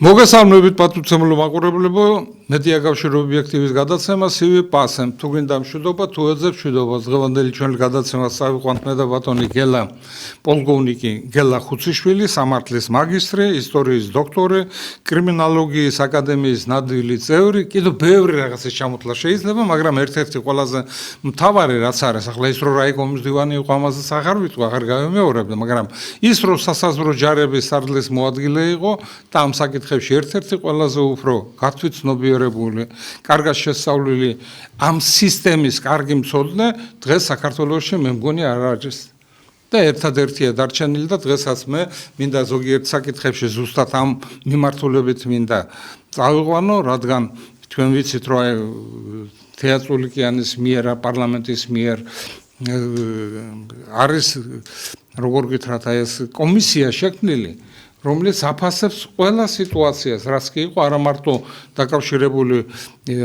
მოგესალმებით პატუცემლო მაყურებლებო, მედია კავშირი ობიექტივის გადაცემა CV პასემ. თუ გინდა მშვიდობა, თუ ეძებ მშვიდობას, დღევანდელი ჩვენი გადაცემას წავიყვანთ მე და ბატონი გელა, პოლკოვნიკი გელა ხუციშვილი, სამართლის მაგისტრი, ისტორიის დოქტორი, კრიმინოლოგიის აკადემიის ნამდვილი წევრი, კიდევ ბევრი რაღაცის ჩამოთვლა შეიძლება, მაგრამ ერთ-ერთი ყველაზე მთავარი რაც არის, ახლა ის რომ რაიკომის დივანი იყო ამაზე აღარ ვიტყვი, აღარ გავიმეორებდა, მაგრამ ის რომ სასაზღვრო ჯარების სარდლის მოადგილე იყო და ამ საკითხებში ერთ-ერთი ყველაზე უფრო გათვითცნობიერებული, კარგად შესწავლილი ამ სისტემის კარგი მცოდნე დღეს საქართველოში მე მგონი არ არის. და ერთადერთია დარჩენილი და დღესაც მე მინდა ზოგიერთ საკითხებში ზუსტად ამ მიმართულებით მინდა წავიყვანო, რადგან თქვენ ვიცით რომ თეატროლიკიანის მიერ, პარლამენტის მიერ არის როგორ გითხრათ ეს კომისია შექმნილი, რომელიც აფასებს ყველა სიტუაციას, რაც კი იყო არა მარტო დაკავშირებული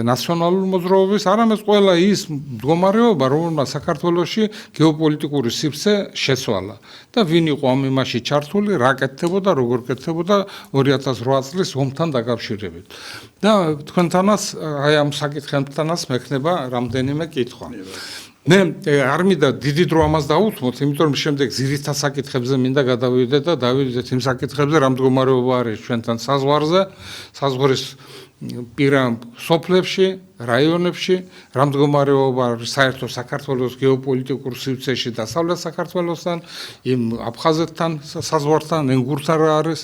ნაციონალური მოძრაობის, არამედ ყველა ის მდგომარეობა, რომელმაც საქართველოში გეოპოლიტიკური სივრცე შეცვალა და ვინ იყო ამ იმაში ჩართული, რა კეთდებოდა, როგორ კეთდებოდა 2008 წლის ომთან დაკავშირებით. და თქვენთანაც აი ამ საკითხებთანაც მექნება რამდენიმე კითხვა. მე არ მინდა დიდი დრო ამას დაუთმოთ, იმიტომ რომ შემდეგ ძირითად საკითხებზე მინდა გადავიდეთ და დავიდეთ იმ საკითხებზე, რა მდგომარეობა არის ჩვენთან საზღვარზე, საზღვრის პირა სოფლებში, რაიონებში, რა მდგომარეობა არის საერთო საქართველოს გეოპოლიტიკურ სივრცეში დასავლეთ საქართველოსთან, იმ აფხაზეთთან, საზღვართან, ენგურთან რა არის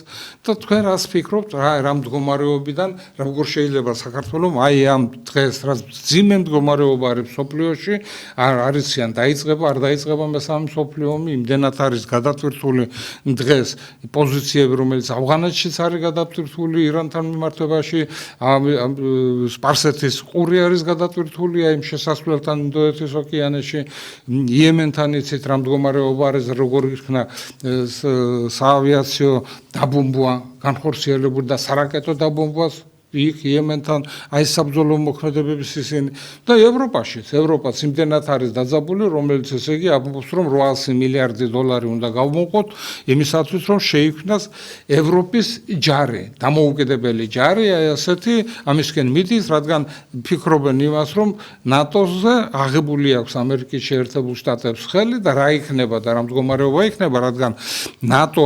და თქვენ რას ფიქრობთ, რა მდგომარეობიდან, როგორ შეიძლება საქართველოს აი ამ დღეს რა ძიმე მდგომარეობა არის სოფლიოში, არიციან დაიწყება, არ დაიწყება მესამე მსოფლიო ომი, იმდენად არის გადატვირთული დღეს პოზიციები, რომელიც ავღანეთშიც არის გადატვირთული ირანთან მიმართებაში, სპარსეთის ყური არის გადატვირთული იმ შესასვლელთან ინდოეთის ოკეანეში, იემენთან იცით რა მდგომარეობა არის, როგორ იქნა საავიაციო დაბომბვა განხორციელებული და სარაკეტო დაბომბვას იქ იემენთან აი საბრძოლო მოქმედებების ისინი და ევროპაც იმდენად არის დაძაბული, რომელიც ესე იგი ამბობს რომ 800 მილიარდი დოლარი უნდა გავმოყოთ იმისათვის რომ შეიქმნას ევროპის ჯარი, დამოუკიდებელი ჯარი, აი ასეთი ამისკენ მიდის, რადგან ფიქრობენ იმას რომ ნატოზე აღებული აქვს ამერიკის შეერთებულ შტატებს ხელი და რა იქნება და რა მდგომარეობა იქნება, რადგან ნატო,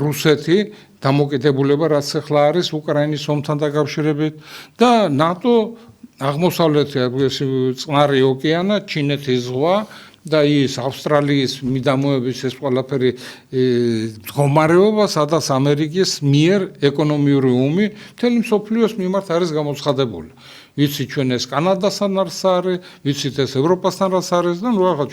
რუსეთი დამოკიდებულება რაც ახლა არის უკრაინის ომთან დაკავშირებით და ნატო აღმოსავლეთი წყნარი ოკეანა, ჩინეთის ზღვა და ის ავსტრალიის მიდამოების ეს ყველაფერი მდგომარეობა, სადაც ამერიკის მიერ ეკონომიური ომი მთელი მსოფლიოს მიმართ არის გამოცხადებული. ვიცით ჩვენ ეს კანადასთან რაც არის, ვიცით ეს ევროპასთან რაც არის და ნუ ახლა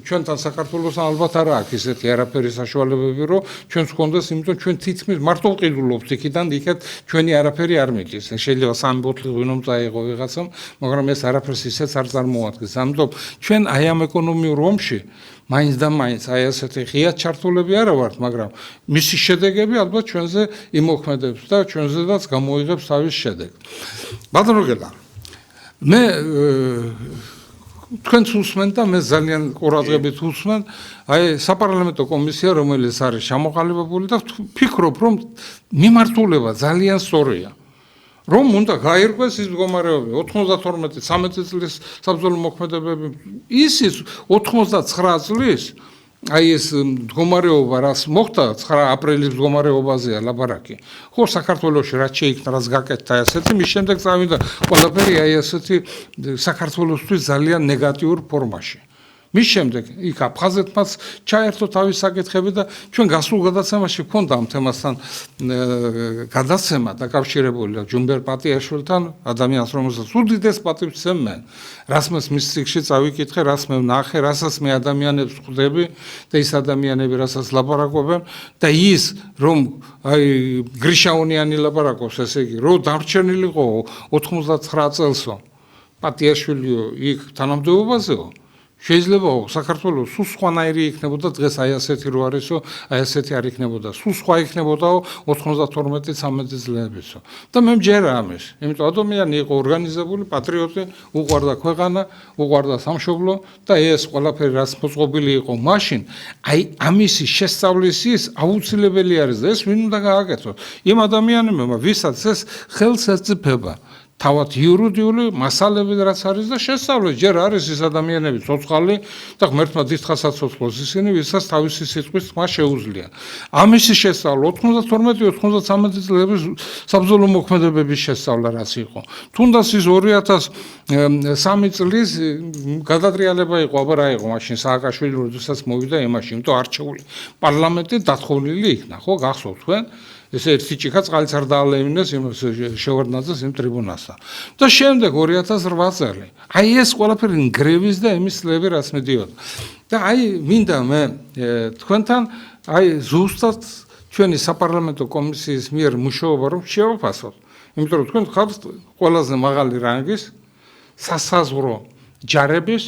ჩვენთან საქართველოსთან ალბათ არა აქვს ისეთი არაფერი საშუალებები, რომ ჩვენს გქონდეს, იმიტომ ჩვენ თითქმის მარტო ვყიდულობთ იქიდან იქეთ ჩვენი არაფერი არ მიდის. შეიძლება სამი ბოთლი ღვინო წაიღო ვიღაცამ, მაგრამ ეს არაფერს ისეც არ წარმოადგენს. ამიტომ ჩვენ აი ამ ეკონომიურ ომში მაინც და მაინც აი ასეთი ღია ჩართულები არა ვართ, მაგრამ მისი შედეგები ალბათ ჩვენზე იმოქმედებს და ჩვენზედაც გამოიღებს თავის შედეგს. ბატონო გელა, მე თქვენც უსმენთ და მე ძალიან ყურადღებით უსმენ აი საპარლამენტო კომისია, რომელიც არის ჩამოყალიბებული და ფიქრობ რომ მიმართულება ძალიან სწორია. რომ უნდა გაირკვეს ის მდგომარეობა 92-13 წლის საბრძოლო მოქმედებები, ისიც 89 წლის აი ეს მდგომარეობა რაც მოხდა 9 აპრილის მდგომარეობაზეა ლაბარაკი. ხო საქართველოში რაც შეიქმნა, რაც გაკეთდა ასეთი, მის შემდეგ წავიდა ყველაფერი აი ასეთი საქართველოსთვის ძალიან ნეგატიურ ფორმაში. მის შემდეგ იქ აფხაზეთმაც ჩაერთო თავის საკითხები და ჩვენ გასულ გადაცემაში გქონდა ამ თემასთან გადაცემა დაკავშირებული ჯუმბერ პატიაშვილთან, ადამიანს რომელსაც უდიდეს პატივს ვცემენ, რას მის ციკლში წავიკითხე, რას მე ვნახე, რასაც მე ადამიანებს ხვდები და ის ადამიანები რასაც ლაპარაკობენ და ის რომ აი გრიშაუნიანი ლაპარაკობს, ესე იგი რომ დარჩენილიყო 99 წელსო პატიაშვილიო იქ თანამდებობაზეო შეიძლება საქართველოს სულ სხვანაირი იქნებოდა დღეს აი ასეთი რო არისო, აი ასეთი არ იქნებოდა. სულ სხვა იქნებოდაო 92-13 წლებისო. და მე მჯერა ამის. იმიტომ ადამიანი იყო ორგანიზებული, პატრიოტი, უყვარდა ქვეყანა, უყვარდა სამშობლო და ეს ყველაფერი რაც მოწყობილი იყო მაშინ, აი ამისი შესწავლისის აუცილებელი არის და ეს ვინ უნდა გააკეთოს? იმ ადამიანებმა, ვისაც ეს ხელს ეწიფება. თავად იურიდიული მასალები რაც არის და შესწავლეს ჯერ არის ის ადამიანები ცოცხალი და ღმერთმა დიდხანს აცოცხლოს ისინი ვისაც თავისი სიტყვის თქმა შეუძლია. ამისი შესწავლა 92-93 წლების საბრძოლო მოქმედებების შესწავლა რაც იყო. თუნდაც ის 2003 წლის გადატრიალება იყო, აბა რა იყო მაშინ სააკაშვილი როდესაც მოვიდა იმაში, იმიტომ არჩეული პარლამენტი დათხოვილი იქნა, ხო გახსოვთ თქვენ? ეს ერთი ჭიქა წყალიც არ დაალევინეს იმ შევარდნაძეს იმ ტრიბუნასთან. და შემდეგ 2008 წელი. აი ეს ყველაფერი ნგრევის და იმის წლები რაც მიდიოდა. და აი მინდა მე თქვენთან აი ზუსტად ჩვენი საპარლამენტო კომისიის მიერ მუშაობა რომ შევაფასოთ. იმიტომ რომ თქვენ ხართ ყველაზე მაღალი რანგის სასაზღვრო ჯარების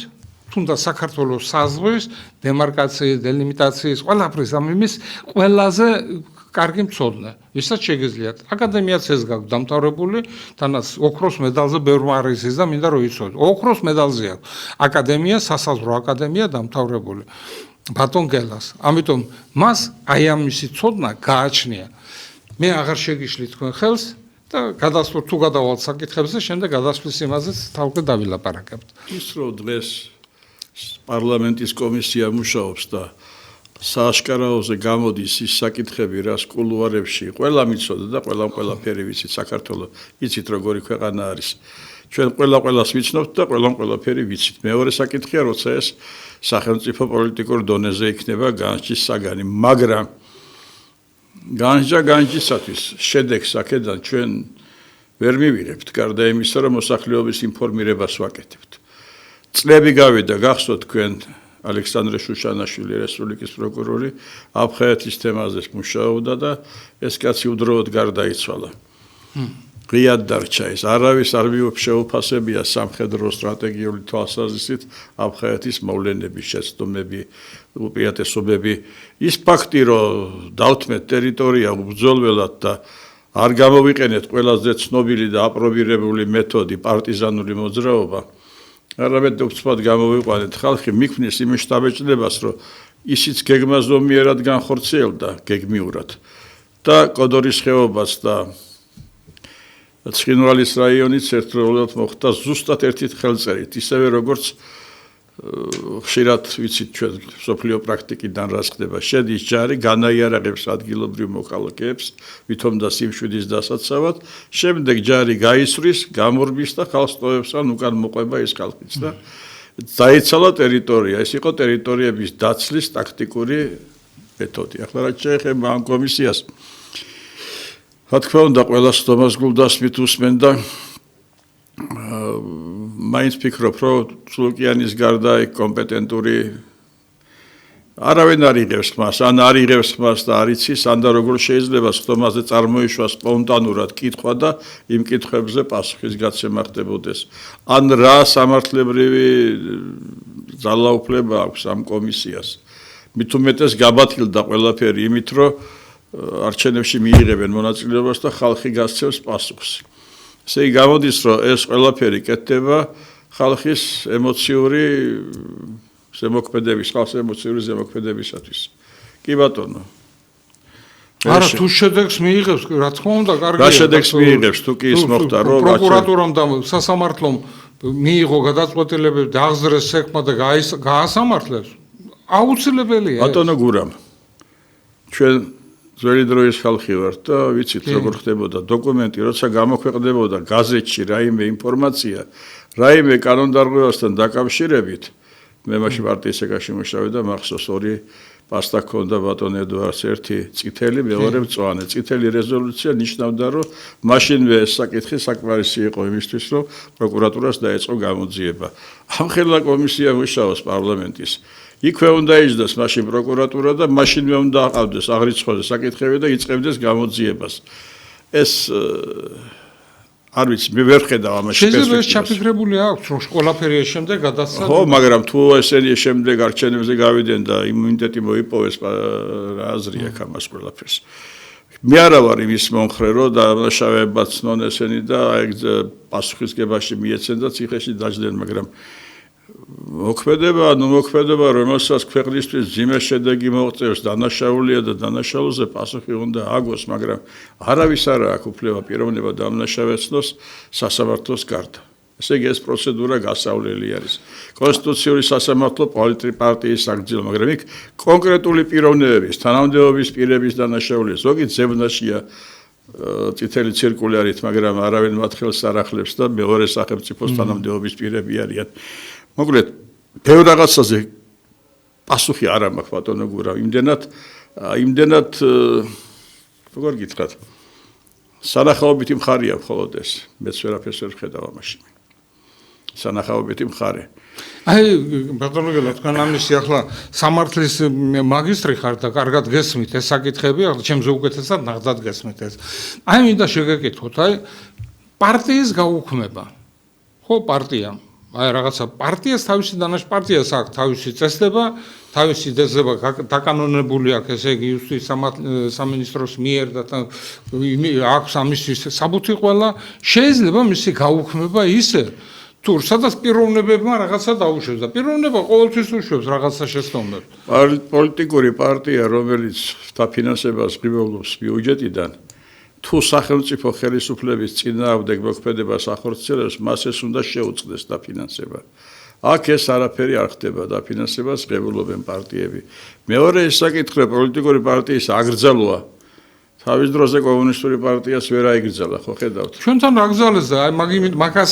თუნდაც საქართველოს საზღვრის დემარკაციის, დელიმიტაციის ყველაფრის ამ იმის ყველაზე კარგი მცოდნე, ვისაც შეგიძლიათ. აკადემიაც ეს გაქვს დამთავრებული, თანაც ოქროს მედალზე ბევრი არის ის და მინდა რომ იცოდეთ. ოქროს მედალზე აქვს აკადემია, სასაზღვრო აკადემია დამთავრებული. ბატონ გელას. ამიტომ მას აი ამისი ცოდნა გააჩნია. მე აღარ შეგიშლით თქვენ ხელს და გადასვლით თუ გადავალთ საკითხებზე, შემდეგ გადასვლის იმაზეც თავკე დავილაპარაკებთ. ის რომ დღეს პარლამენტის კომისია მუშაობს და სააშკარაოზე გამოდის ის საკითხები, რას კულუარებში ყველა მიცოდა და ყველაფერი ვიცით საქართველოს, იცით როგორი ქვეყანა არის. ჩვენ ყველას ვიცნობთ და ყველაფერი ვიცით. მეორე საკითხია, როცა ეს სახელმწიფო პოლიტიკურ დონეზე იქნება განსჯის საგანი, მაგრამ განსჯისათვის შედეგს აქედან ჩვენ ვერ მივიღებთ, გარდა იმისა, რომ მოსახლეობის ინფორმირებას ვაკეთებთ. წლები გავიდა, გახსოვთ თქვენ ალექსანდრე შუშანაშვილი რესპუბლიკის პროკურორი აფხაზეთის თემაზე მუშაობდა და ეს კაცი უდროოდ გარდაიცვალა. ღიად დარჩა ეს. არავის არ შეუფასებია სამხედრო სტრატეგიული თვალსაზრისით აფხაზეთის მოვლენების შეცდომები, უპირატესობები. ის ფაქტი, რომ დავთმეთ ტერიტორია უბრძოლველად და არ გამოვიყენეთ ყველაზე ცნობილი და აპრობირებული მეთოდი პარტიზანული მოძრაობა, არამედ უცბად გამოვიყვანეთ ხალხი მიქმნის იმ შტაბეჭდებას, რომ ისიც გეგმას ზომიერად განხორციელდა გეგმიურად და კოდორის ხეობას და ცხინვალის რაიონიც ერთდროულად მოხდა ზუსტად ერთით ხელწერით, ისევე როგორც ხშირად ვიცით ჩვენ სოფლიო პრაქტიკიდან რა ხდება. შედის ჯარი, განაიარაღებს ადგილობრივ მოქალაქეებს, ვითომ და სიმშვიდის დასაცავად, შემდეგ ჯარი გაისვრის, გამორბის და ხალხს ტოვებს ან უკან მოყვება ეს ხალხიც და დაიცალა ტერიტორია. ეს იყო ტერიტორიების დაცლის ტაქტიკური მეთოდი. ახლა რაც შეეხება ამ კომისიას, რა თქმა უნდა, ყველას თომას გულდასმით უსმენ და მაინც ფიქრობ, რომ სულუკიანის გარდა კომპეტენტური არავინ არ იღებს მას, ან არ იღებს მას და არ იცის, ან და როგორ შეიძლება ხტომაზე წარმოიშვა სპონტანურად კითხვა და იმ კითხვებზე პასუხის გაცემა ხდებოდეს. ან რა სამართლებრივი ძალაუფლება აქვს ამ კომისიას. მით უმეტეს გაბათილდა ყველაფერი იმით, რომ არჩევნებში მიიღებენ მონაწილეობას და ხალხი გასცემს პასუხს. ესე იგი გამოდის, რომ ეს ყველაფერი კეთდება ხალხის ემოციური ზემოქმედებისათვის. კი ბატონო. არა, თუ შედეგს მიიღებს, რა თქმა უნდა, კარგია. რა შედეგს მიიღებს, თუ კი ის მოხდა, რომ პროკურატურამ და სასამართლომ მიიღო გადაწყვეტილებები და აღზრეს სექმა და გაასამართლეს, აუცილებელია. ბატონო გურამ, ჩვენ ძველი დროის ხალხი ვართ და ვიცით როგორ ხდებოდა დოკუმენტი, როცა გამოქვეყნდებოდა გაზეთში რაიმე ინფორმაცია, რაიმე კანონდარღვევასთან დაკავშირებით, მე მაშინ პარტიის ეკაში მუშაობდი და მახსოვს ორი პასტა ჰქონდა ბატონ ედუარდს, ერთი წითელი, მეორე მწვანე. წითელი რეზოლუცია ნიშნავდა, რომ მაშინვე ეს საკითხი საკმარისი იყო იმისთვის, რომ პროკურატურას დაეწყო გამოძიება. ამ ხელა კომისია მუშაობს პარლამენტის. იქვე უნდა იჯდეს მაშინ პროკურატურა და მაშინვე უნდა აყავდეს აღრიცხვაზე საკითხები და იწყებდეს გამოძიებას. ეს არ ვიცი, მე ვერ ხედავ ამაში შეიძლება ეს პერსპექტივას. ჩაფიქრებული აქვს, რომ ყველაფერი ეს შემდეგ გადასცადა. ხო, მაგრამ თუ ესენი შემდეგ არჩევნებზე გავიდნენ და იმუნიტეტი მოიპოვეს, რა აზრი აქვს ამას ყველაფერს. მე არა ვარ იმის მომხრე, რომ დამნაშავეებმა ცნონ ესენი და აი პასუხისგებაში მიეცენ და ციხეში დაждდნენ, მაგრამ მოქმედება, რომელსაც ქვეყნისთვის ძიმე შედეგი მოაღწევს, დანაშაულია და დანაშაულზე პასუხი უნდა აგოს, მაგრამ არავის არ აქვს უფლება პიროვნება დამნაშავეცნოს სასამართლოს გარდა. ესე იგი ეს პროცედურა გასავლელი არის. კონსტიტუციური სასამართლო პოლიტიკური პარტიის საგრძილო, მაგრამ იქ კონკრეტული პიროვნებების, თანამდებობის პირების დანაშაულია. ზოგი ძებნაშია წითელი ცირკული არის, მაგრამ არავინ მათ ხელს არ ახლებს და მეორე სახელმწიფოს თანამდებობის პირები არიან. მოკლედ, ბევრ რაღაცაზე პასუხი არ მაქვს ბატონო გურა, იმდენად როგორ გითხრათ, სანახაობითი მხარეა მხოლოდ ეს, მეც ვერაფერს ვერ ვხედავ ამაში. სანახაობითი მხარე. აი, ბატონო გელა, თქვენ ამისი ახლა სამართლის მაგისტრი ხართ და კარგად გესმით ეს საკითხები, ახლა ჩემზე უკეთესად ნახდად გესმით ეს. აი, მინდა შეგეკითხოთ, აი, პარტიის გაუქმება. ხო, პარტია. აი, რაღაცა პარტიას თავისი პარტიას აქვს თავისი წესდება, თავისი წესდება დაკანონებული აქვს, ესე იგი, იუსტიციის სამინისტროს მიერ და აქვს ამისთვის საბუთი ყველა, შეიძლება მისი გაუქმება ისე თუ სადაც პიროვნებებმა რაღაცა დაუშვებს და პიროვნება ყოველთვის უშვებს რაღაცა შეცდომებს. პოლიტიკური პარტია, რომელიც დაფინანსებას ღირებულობს ბიუჯეტიდან, თუ სახელმწიფო ხელისუფლების წინააღმდეგ მოქმედებას ახორციელებს, მას ეს უნდა შეუწყდეს დაფინანსება. აქ ეს არაფერი არ ხდება, დაფინანსებას ღირებულობენ პარტიები. მეორე ეს საკითხი პოლიტიკური პარტიის აკრძალვა თავის დროზე კომუნისტური პარტიას ვერ აიგრძალა, ხო ხედავთ? ჩვენთან აკრძალეს და აი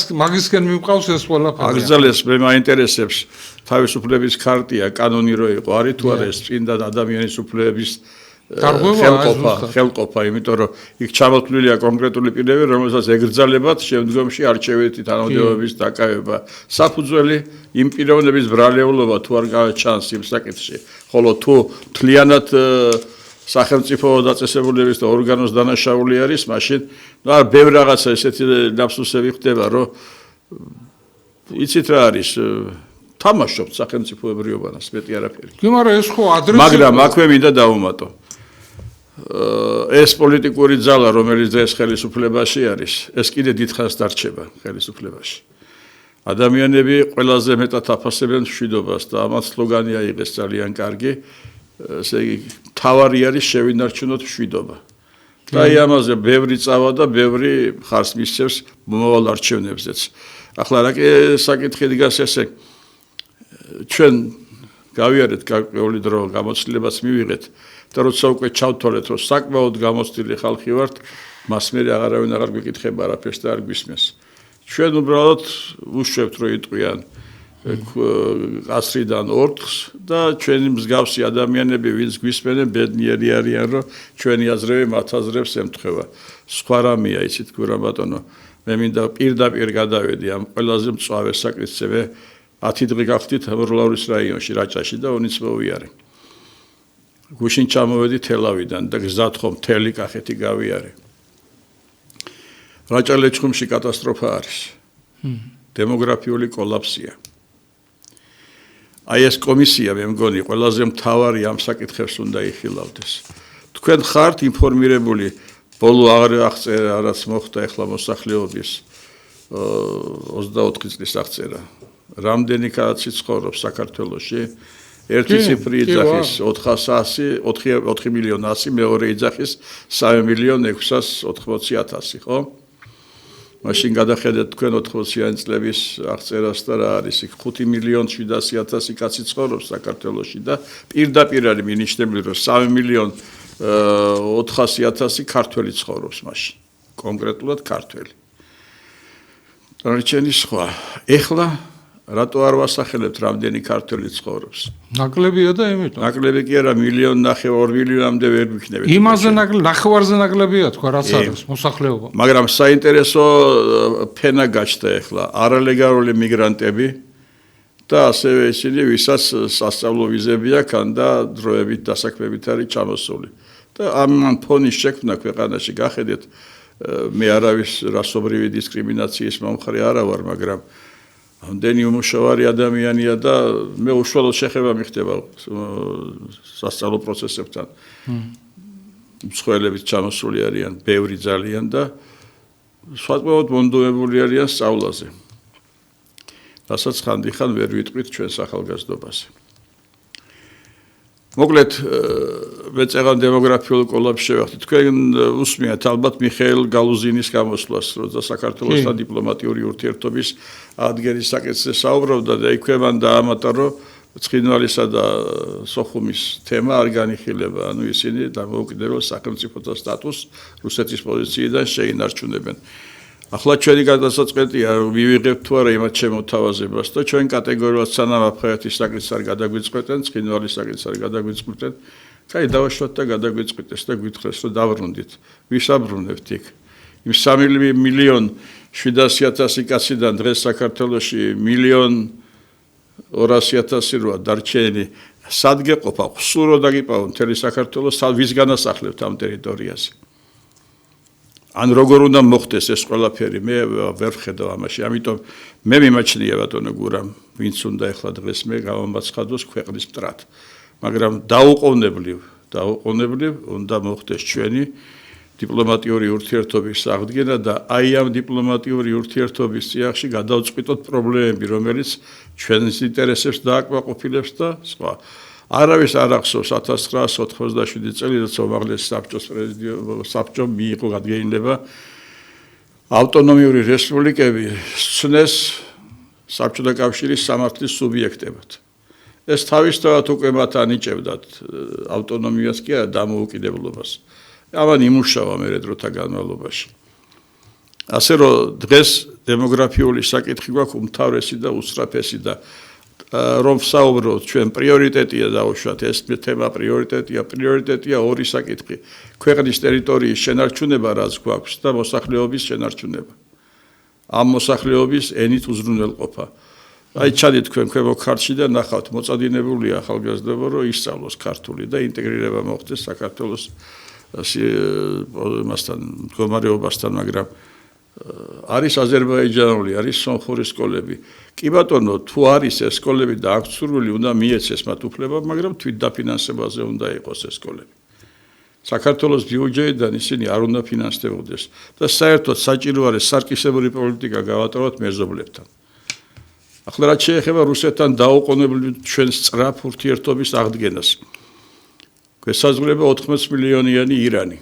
მაგისკენ მიმყავს ეს ყველაფერი. აკრძალეს, მე მაინტერესებს თავისუფლების ქარტია, კანონი რო იყო, არის თუ არა ეს წინდა ადამიანის უფლებების ხელყოფა, იმიტომ რომ იქ ჩამოთვლილია კონკრეტული პირები, რომელსაც ეკრძალებათ შემდგომში არჩევითი თანამდებობის დაკავება. საფუძველი იმ პიროვნების ბრალეულობა თუ არ გაჩანს იმ საკითხში, ხოლო თუ მთლიანად სახელმწიფო დაწესებულების და ორგანოს დანაშაული არის, მაშინ არ ბევრ რაღაცა ესეთი ლაფსუსები ხდება, რომ იცით რა არის, თამაშობთ სახელმწიფოებრიობანას, მეტი არაფერი. კი, მაგრამ ეს ხო ადრესია. მაგრამ აქვე მინდა დავუმატო. ეს პოლიტიკური ძალა, რომელიც დღეს ხელისუფლებაში არის, ეს კიდე დიდხანს დარჩება ხელისუფლებაში. ადამიანები ყველაზე მეტად აფასებენ მშვიდობას და ამათ სლოგანი აიღეს ძალიან კარგი. ესე იგი, თავარი არის შევინარჩუნოთ მშვიდობა. და აი ამაზე ბევრი წავა და ბევრი ხარს მისცემს მომავალ არჩევნებზეც. ახლა რა საკითხი დგას ესე, ჩვენ გავიარეთ გარკვეული დრო, გამოცდილებას მივიღეთ და როცა უკვე ჩავთვალეთ, რომ საკმაოდ გამოცდილი ხალხი ვართ, მას მე აღარავინ აღარ გვიკითხება არაფერს და არ გვისმენს. ჩვენ უბრალოდ ვუშვებთ, რომ იტყვიან ასრიდან 4-ს და ჩვენი მსგავსი ადამიანები, ვინც გვისმენენ, ბედნიერი არიან, რომ ჩვენი აზრები მათ აზრებს ემთხვევა. სხვა რამეა, იცით გურა ბატონო, მე მინდა პირდაპირ გადავედი ამ ყველაზე მწვავე საკითხზე. 10 დღე გავხდით ბრლავრის რაიონში, რაჭაში და ონიც მოვიარე. გუშინ ჩამოვედი თელავიდან და გზად ხომ მთელი კახეთი გავიარე. რაჭა-ლეჩხუმში კატასტროფა არის. დემოგრაფიული კოლაფსია. აი ეს კომისია მე მგონი ყველაზე მთავარი ამ საკითხებს უნდა იხილავდეს. თქვენ ხართ ინფორმირებული, ბოლო აღწერა რაც მოხდა ახლა მოსახლეობის 24 წლის აღწერა. რამდენი კაცი ცხოვრობს საქართველოში? ერთი ციფრი იძახის 4 მილიონ 100, მეორე იძახის 3 მილიონ 680,000, ხო? მაშინ გადახედეთ თქვენ 80-იანი წლების აღწერას და რა არის იქ 5 მილიონ 700,000 კაცი ცხოვრობს საქართველოში და პირდაპირ არის მინიშნებული, რომ 3 მილიონ 400,000 ქართველი ცხოვრობს მაშინ. კონკრეტულად ქართველი. რჩენი სხვა. ეხლა რატო არ ვასახელებთ რამდენი ქართველი ცხოვრობს? ნაკლებია და იმიტომ. ნაკლები კი არა, 1,5 2 მილიონამდე ვერ გვიქნებით. იმაზე ნახევარზე ნაკლებია თქვა, რაც არის მოსახლეობა. მაგრამ საინტერესო ფენა გაჩნდა ეხლა, არალეგალური მიგრანტები და ასევე ისინი, ვისაც სასწავლო ვიზები აქვს და დროებით დასაქმებით არის ჩამოსული. და ამ ფონის შექმნა ქვეყანაში გახედეთ, მე არავის რასობრივი დისკრიმინაციის მომხრე არა ვარ, მაგრამ ამდენი უმუშავარი ადამიანია და მე უშუალოდ შეხება მიხდება სასწავლო პროცესებთან. მსხვერპლებით ჩამოსული არიან, ბევრი ძალიან და სხვადასხვა მონდომებული არიან სწავლაზე. რასაც ხანდახან ვერ ვიტყვით ჩვენს ახალგაზრდობაზე. მოკლედ მე წეგან დემოგრაფიულ კოლაფს შევახდი. თქვენ უსმენთ ალბათ მიხეილ გალუზინის გამოსვლას, როცა საქართველოსთან დიპლომატიური ურთიერთობის ადგენის საკითხზე საუბრობდა და იქვე მან დაამატა, რომ ცხინვალისა და სოხუმის თემა არ განიხილება, ანუ ისინი დამოუკიდებელ სახელმწიფოთა სტატუსს რუსეთის პოზიციიდან შეინარჩუნებენ. ახლა ჩვენი გადასაწყვეტია მივიღებთ თუ არა იმათ შემოთავაზებას და ჩვენ კატეგორიულად სანამ აფხაზეთის საკითხს არ გადაგვიწყვეტენ, ცხინვალის საკითხს არ გადაგვიწყვეტენ, კაი დავაშვათ და გადაგვიწყვეტეს და გვითხრეს რომ დავრუნდით. ვისაბრუნებთ იქ? იმ 3.700.000 კაციდან დღეს საქართველოში 1.200.000 როა დარჩენილი სად გეყოფა? სულ რო დაგიპოვო მთელი საქართველოს, ვის განასახლებთ ამ ტერიტორიაზე? ან როგორ უნდა მოხდეს ეს ყველაფერი, მე ვერ ვხედავ ამაში. ამიტომ მე მიმაჩნია ბატონო გურამ, ვინც უნდა ახლა დღეს მე გამომაცხადოს ქვეყნის მტრად. მაგრამ დაუყოვნებლივ უნდა მოხდეს ჩვენი დიპლომატიური ურთიერთობის აღდგენა და აი ამ დიპლომატიური ურთიერთობის წიაღში გადავწყვიტოთ პრობლემები, რომელიც ჩვენს ინტერესებს დააკმაყოფილებს და სხვა. არავის არ ახსოვს 1987 წელი, როცა უმაღლესი საბჭომ მიიღო გადგენილება ავტონომიური რესპუბლიკები სცნეს საბჭოთა კავშირის სამართლის სუბიექტებად. ეს თავისთავად უკვე მათ ანიჭებდათ ავტონომიას კი არა დამოუკიდებლობას. ამან იმუშავა მე დროთა განმავლობაში. ასე რომ დღეს დემოგრაფიული საკითხი გვაქვს უმთავრესი და უსწრაფესი და რომ ვსაუბროთ ჩვენ პრიორიტეტია დავუშვათ ეს თემა პრიორიტეტია ორი საკითხი ქვეყნის ტერიტორიის შენარჩუნება რაც გვაქვს და მოსახლეობის შენარჩუნება ამ მოსახლეობის ენით უზრუნველყოფა აი ჩადით თქვენ ქვემო ქართლში და ნახავთ მოწადინებულია ახალგაზრდობა რომ ისწავლოს ქართული და ინტეგრირება მოხდეს საქართველოს მასთან მდგომარეობასთან მაგრამ არის აზერბაიჯანული, არის სომხური სკოლები. კი ბატონო, თუ არის ეს სკოლები და აქვს სურვილი, უნდა მიეცეს მათ უფლება, მაგრამ თვით დაფინანსებაზე უნდა იყოს ეს სკოლები. საქართველოს ბიუჯეტიდან ისინი არ უნდა ფინანსდებოდეს და საერთოდ საჭირო არის სარკისებური პოლიტიკა გავატაროთ მეზობლებთან. ახლა რაც შეეხება რუსეთთან დაუყოვნებლივ ჩვენს სწრაფ ურთიერთობის აღდგენას. გვესაზღვრება 80 მილიონიანი ირანი.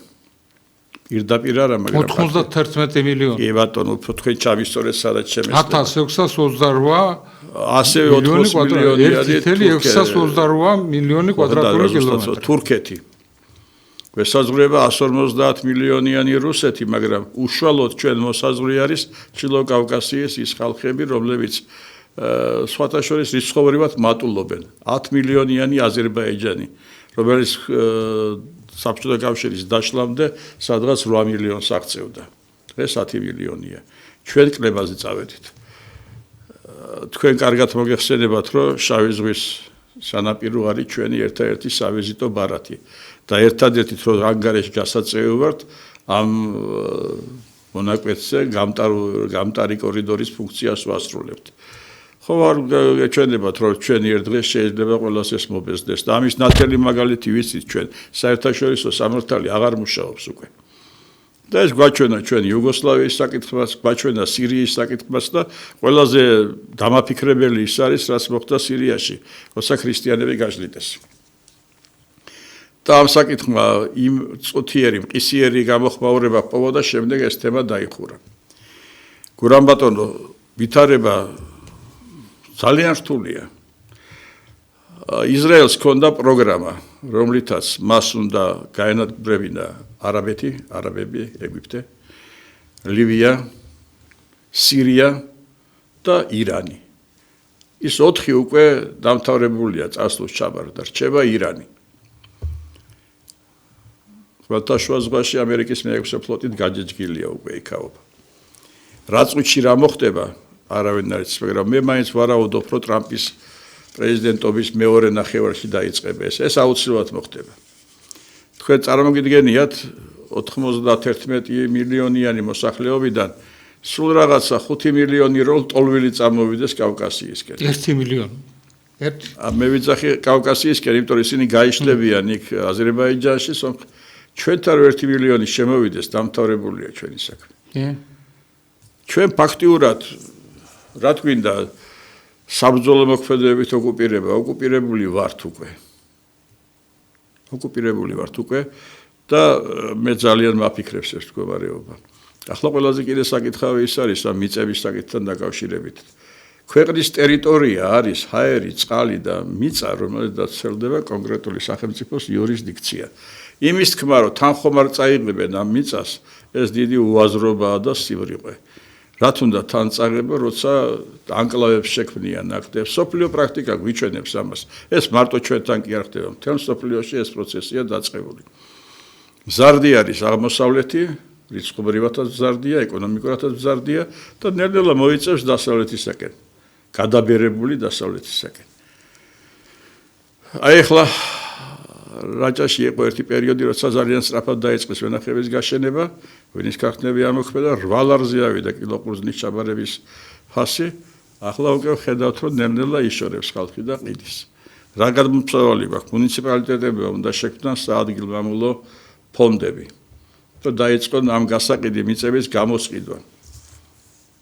პირდაპირ არა, მაგრამ 91 მილიონი. კი ბატონო, თქვენ ჩავისწორეთ სადაც შემეცნება. 1628 ასევე 80 მილიონიანი 1.628 მილიონი კვადრატული კილომეტრი. თურქეთი. გვესაზღვრება 150 მილიონიანი რუსეთი, მაგრამ უშუალოდ ჩვენ მოსაზღვრე არის ჩილო-კავკასიის ის ხალხები, რომლებიც სხვათა შორის რიცხოვნად მატულობენ. 10 მილიონიანი აზერბაიჯანი, რომელიც საბჭოთა კავშირის დაშლამდე სადღაც 8 მილიონს აღწევდა. დღეს 10 მილიონია. ჩვენ კლებაზე წავედით. თქვენ კარგად მოგეხსენებათ, რომ შავი ზღვის სანაპირო არის ჩვენი ერთადერთი სავიზიტო ბარათი და ერთადერთი რომ ანგარიში გასაწევი ვართ ამ მონაკვეთზე გამტარი კორიდორის ფუნქციას ვასრულებთ. ხო არ გეჩვენებათ რომ ჩვენი ერთ დღეს შეიძლება ყველას ეს მობეზდეს და ამის ნათელი მაგალითი ვიცით ჩვენ საერთაშორისო სამართალი აღარ მუშაობს უკვე და ეს გვაჩვენა ჩვენ იუგოსლავიის საკითხმაც გვაჩვენა სირიის საკითხმაც და ყველაზე დამაფიქრებელი ის არის რაც მოხდა სირიაში როცა ქრისტიანები გაჟლიტეს და ამ საკითხმა იმ წუთიერი მყისიერი გამოხმაურება პოვა და შემდეგ ეს თემა დაიხურა გურამ ბატონო ვითარება ძალიან რთულია. ისრაელს ჰქონდა პროგრამა, რომლითაც მას უნდა გაენადგურებინა არაბები, ეგვიპტე, ლივია, სირია და ირანი. ის 4 უკვე დამთავრებულია წასვლის ჩაბარდა, რჩება ირანი. ხმელთაშუა ზღვაში ამერიკის მე-6 ფლოტით გაჯეჯგილია უკვე იქაობა. რა წუთში რა მოხდება? არავინ არ იცის, მაგრამ მე მაინც ვარაუდობ, რომ ტრამპის პრეზიდენტობის მეორე ნახევარში დაიწყება ეს აუცილებლად მოხდება. თქვენ წარმოგიდგენიათ 91 მილიონიანი მოსახლეობიდან სულ რაღაცა 5 მილიონი რო ტოლვილი წამოვიდეს კავკასიისკენ. 1 მილიონი. მე ვიცახი კავკასიისკენ, იმიტომ რომ ისინი გაიშლებიან იქ აზერბაიჯანში, ჩვენთან 1 მილიონი შემოვიდეს, დამთავრებულია ჩვენი საქმე. ჩვენ ფაქტიურად რა თქვინდა საბრძოლო მოქმედებებით ოკუპირებული ვართ უკვე და მე ძალიან მაფიქრებს ეს მდგომარეობა. ახლა ყველაზე კიდე საკითხავი ის არის ამ მიწების საკითხთან დაკავშირებით. ქვეყნის ტერიტორია არის ჰაერი, წყალი და მიწა, რომელზეც ვრცელდება კონკრეტული სახელმწიფოს იურისდიქცია. იმის თქმა, რომ თანხმობარ წაიღებენ ამ მიწას, ეს დიდი უაზრობაა და სივრიყე. რაც უნდა თან წაიღება, როცა ანკლავებს შექმნიან აქტებს. სოფლიო პრაქტიკა გვიჩვენებს ამას. ეს მარტო ჩვენთან კი არ ხდება. მთელ სოფლიოში ეს პროცესია დაწყებული. მზარდი არის აღმოსავლეთი, რიცხობრივადაც მზარდია, ეკონომიკურადაც მზარდია და ნელ-ნელა მოიწევს დასავლეთისაკენ. გადაბერებული დასავლეთისაკენ. აი ახლა რაჭაში იყო ერთი პერიოდი, როცა ძალიან სწრაფად დაიწყეს ვენახების გაშენება, ვინის ქარხნები ამოქმედა, 8 ლარზე ავიდა კილოყურძნის ჩაბარების ფასი. ახლა უკვე ხედავთ, რომ ნელ-ნელა იშორებს ხალხი და ყიდის. რა გადმოსავალი გვაქვს? მუნიციპალიტეტებმა უნდა შექმნან საადგილმამულო ფონდები. და დაიწყონ ამ გასაყიდი მიწების გამოსყიდვა.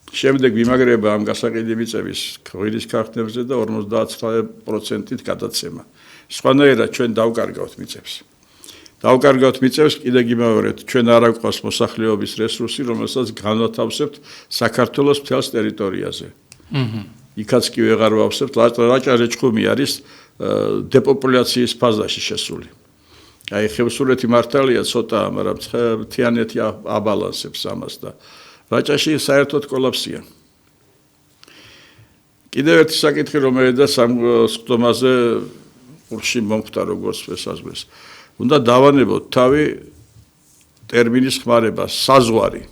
შემდეგ ვიმაგრება ამ გასაყიდი მიწების ღვინის ქარხნებზე და 59%-ით გადაცემა. სხვანაირად ჩვენ დავკარგავთ მიწებს. კიდე გიმეორეთ, ჩვენ არ აქვს მოსახლეობის რესურსი, რომელსაც განვათავსებთ საქართველოს მთელს ტერიტორიაზე. იქაც კი ვეღარ ვავსებთ, რაჭა ჭხუმი არის დეპოპულაციის ფაზაში შესული. აი ხევსურეთი მართალია ცოტა, მაგრამ მთიანეთი აბალანსებს ამას და რაჭაში საერთოდ კოლაფსია. კიდევ ერთი საკითხი, რომელიც სხდომაზე ყურში მომხდა როგორც შესაძლოა. უნდა დავანებოთ თავი ტერმინის ხმარება საზღვარი.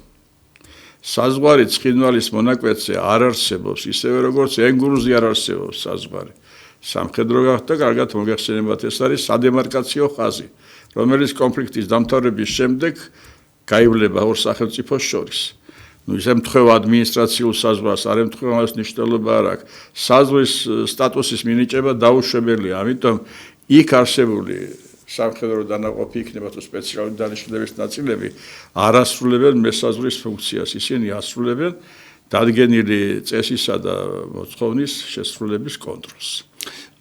საზღვარი ცხინვალის მონაკვეთზე არ არსებობს, ისევე როგორც ენგურზე არ არსებობს საზღვარი. სამხედრო გახდა, კარგად მოგეხსენებათ, ეს არის სადემარკაციო ხაზი, რომელიც კონფლიქტის დამთავრების შემდეგ გაივლება ორ სახელმწიფოს შორის. ის ემთხვევა ადმინისტრაციულ საზღვარს, არ ემთხვევა მას მნიშვნელობა არ აქვს. საზღვრის სტატუსის მინიჭება დაუშვებელია, ამიტომ იქ არსებული სამხედრო დანაყოფი იქნება თუ სპეციალური დანიშნულების ნაწილები არ ასრულებენ მესაზღვრის ფუნქციას, ისინი ასრულებენ დადგენილი წესისა და მოთხოვნის შესრულების კონტროლს.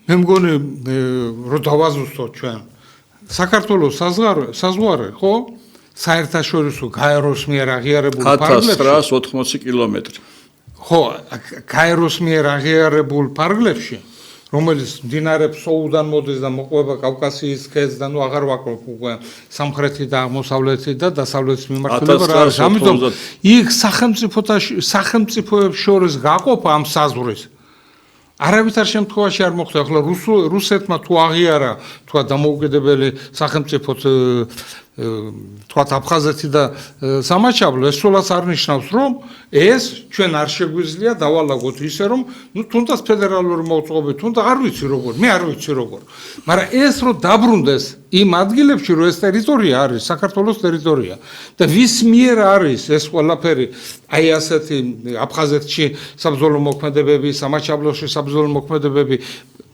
მე მგონი რომ დავაზუსტოთ ჩვენ საქართველოს საზღვარი, ხო? საერთაშორისო გაეროს მიერ აღიარებულ ფარგლებში 1980 კილომეტრი. ხო, გაეროს მიერ აღიარებულ ფარგლებში, რომელიც მდინარე ფსოუდან მოდის და მოყვება კავკასიის ქედს და ნუ აღარ ვაკრობ უკვე სამხრეთი და აღმოსავლეთი და დასავლეთის მიმართულება რა არის. ამიტომ იქ სახელმწიფოებს შორის გაყოფა ამ საზღვრის არავითარ შემთხვევაში არ მოხდა. ახლა რუსეთმა თუ აღიარა თქვა დამოუკიდებელი სახელმწიფოთ თქვა აფხაზეთი და სამაჩაბლო, ეს სულაც არ ნიშნავს, რომ ეს ჩვენ არ შეგვიძლია დავალაგოთ ისე, რომ ნუ თუნდაც ფედერალური მოწყობილობებით, თუნდაც არ ვიცი როგორ, მე არ ვიცი როგორ. მაგრამ ეს რომ დაბრუნდეს იმ ადგილებში, რომ ეს ტერიტორია არის საქართველოს ტერიტორია და ვის მიერ არის ეს ყველაფერი, აი ასეთი აფხაზეთში საბრძოლო მოქმედებები, სამაჩაბლოში საბრძოლო მოქმედებები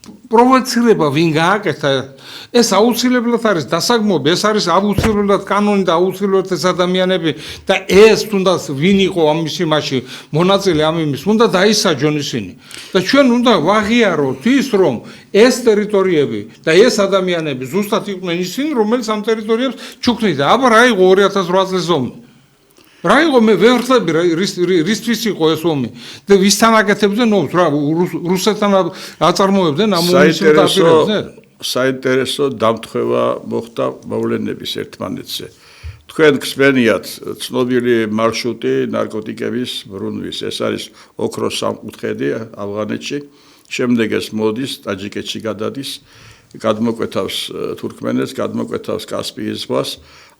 პროვოცირება ვინ გააკეთა, ეს აუცილებლად არის დასაგმობი, ეს არის აუცილებლად კანონი და აუცილებლად ეს ადამიანები და ეს თუნდაც ვინ იყო ამის იმაში მონაწილე ამ იმის, უნდა დაისაჯონ ისინი. და ჩვენ უნდა ვაღიაროთ ის, რომ ეს ტერიტორიები და ეს ადამიანები ზუსტად იყვნენ ისინი, რომელიც ამ ტერიტორიებს ჩუქნიდა. აბა რა იყო 2008 წლის ომი? რა იყო მე ვერხლები რისთვის იყო ეს ომი და ვისთან აკეთებდნენ ომს რა რუსეთთან აწარმოებდნენ ამ ომის დაპირებებზე. საინტერესო დამთხევა მოხდა მოვლენების ერთმანეთზე. თქვენ გსმენიათ ცნობილი მარშრუტი ნარკოტიკების ბრუნვის, ეს არის ოქროს სამკუთხედი ავღანეთში, შემდეგ ეს მოდის ტაჯიკეთში გადადის, გადმოკვეთავს თურქმენეთს, გადმოკვეთავს კასპიის ზღვას.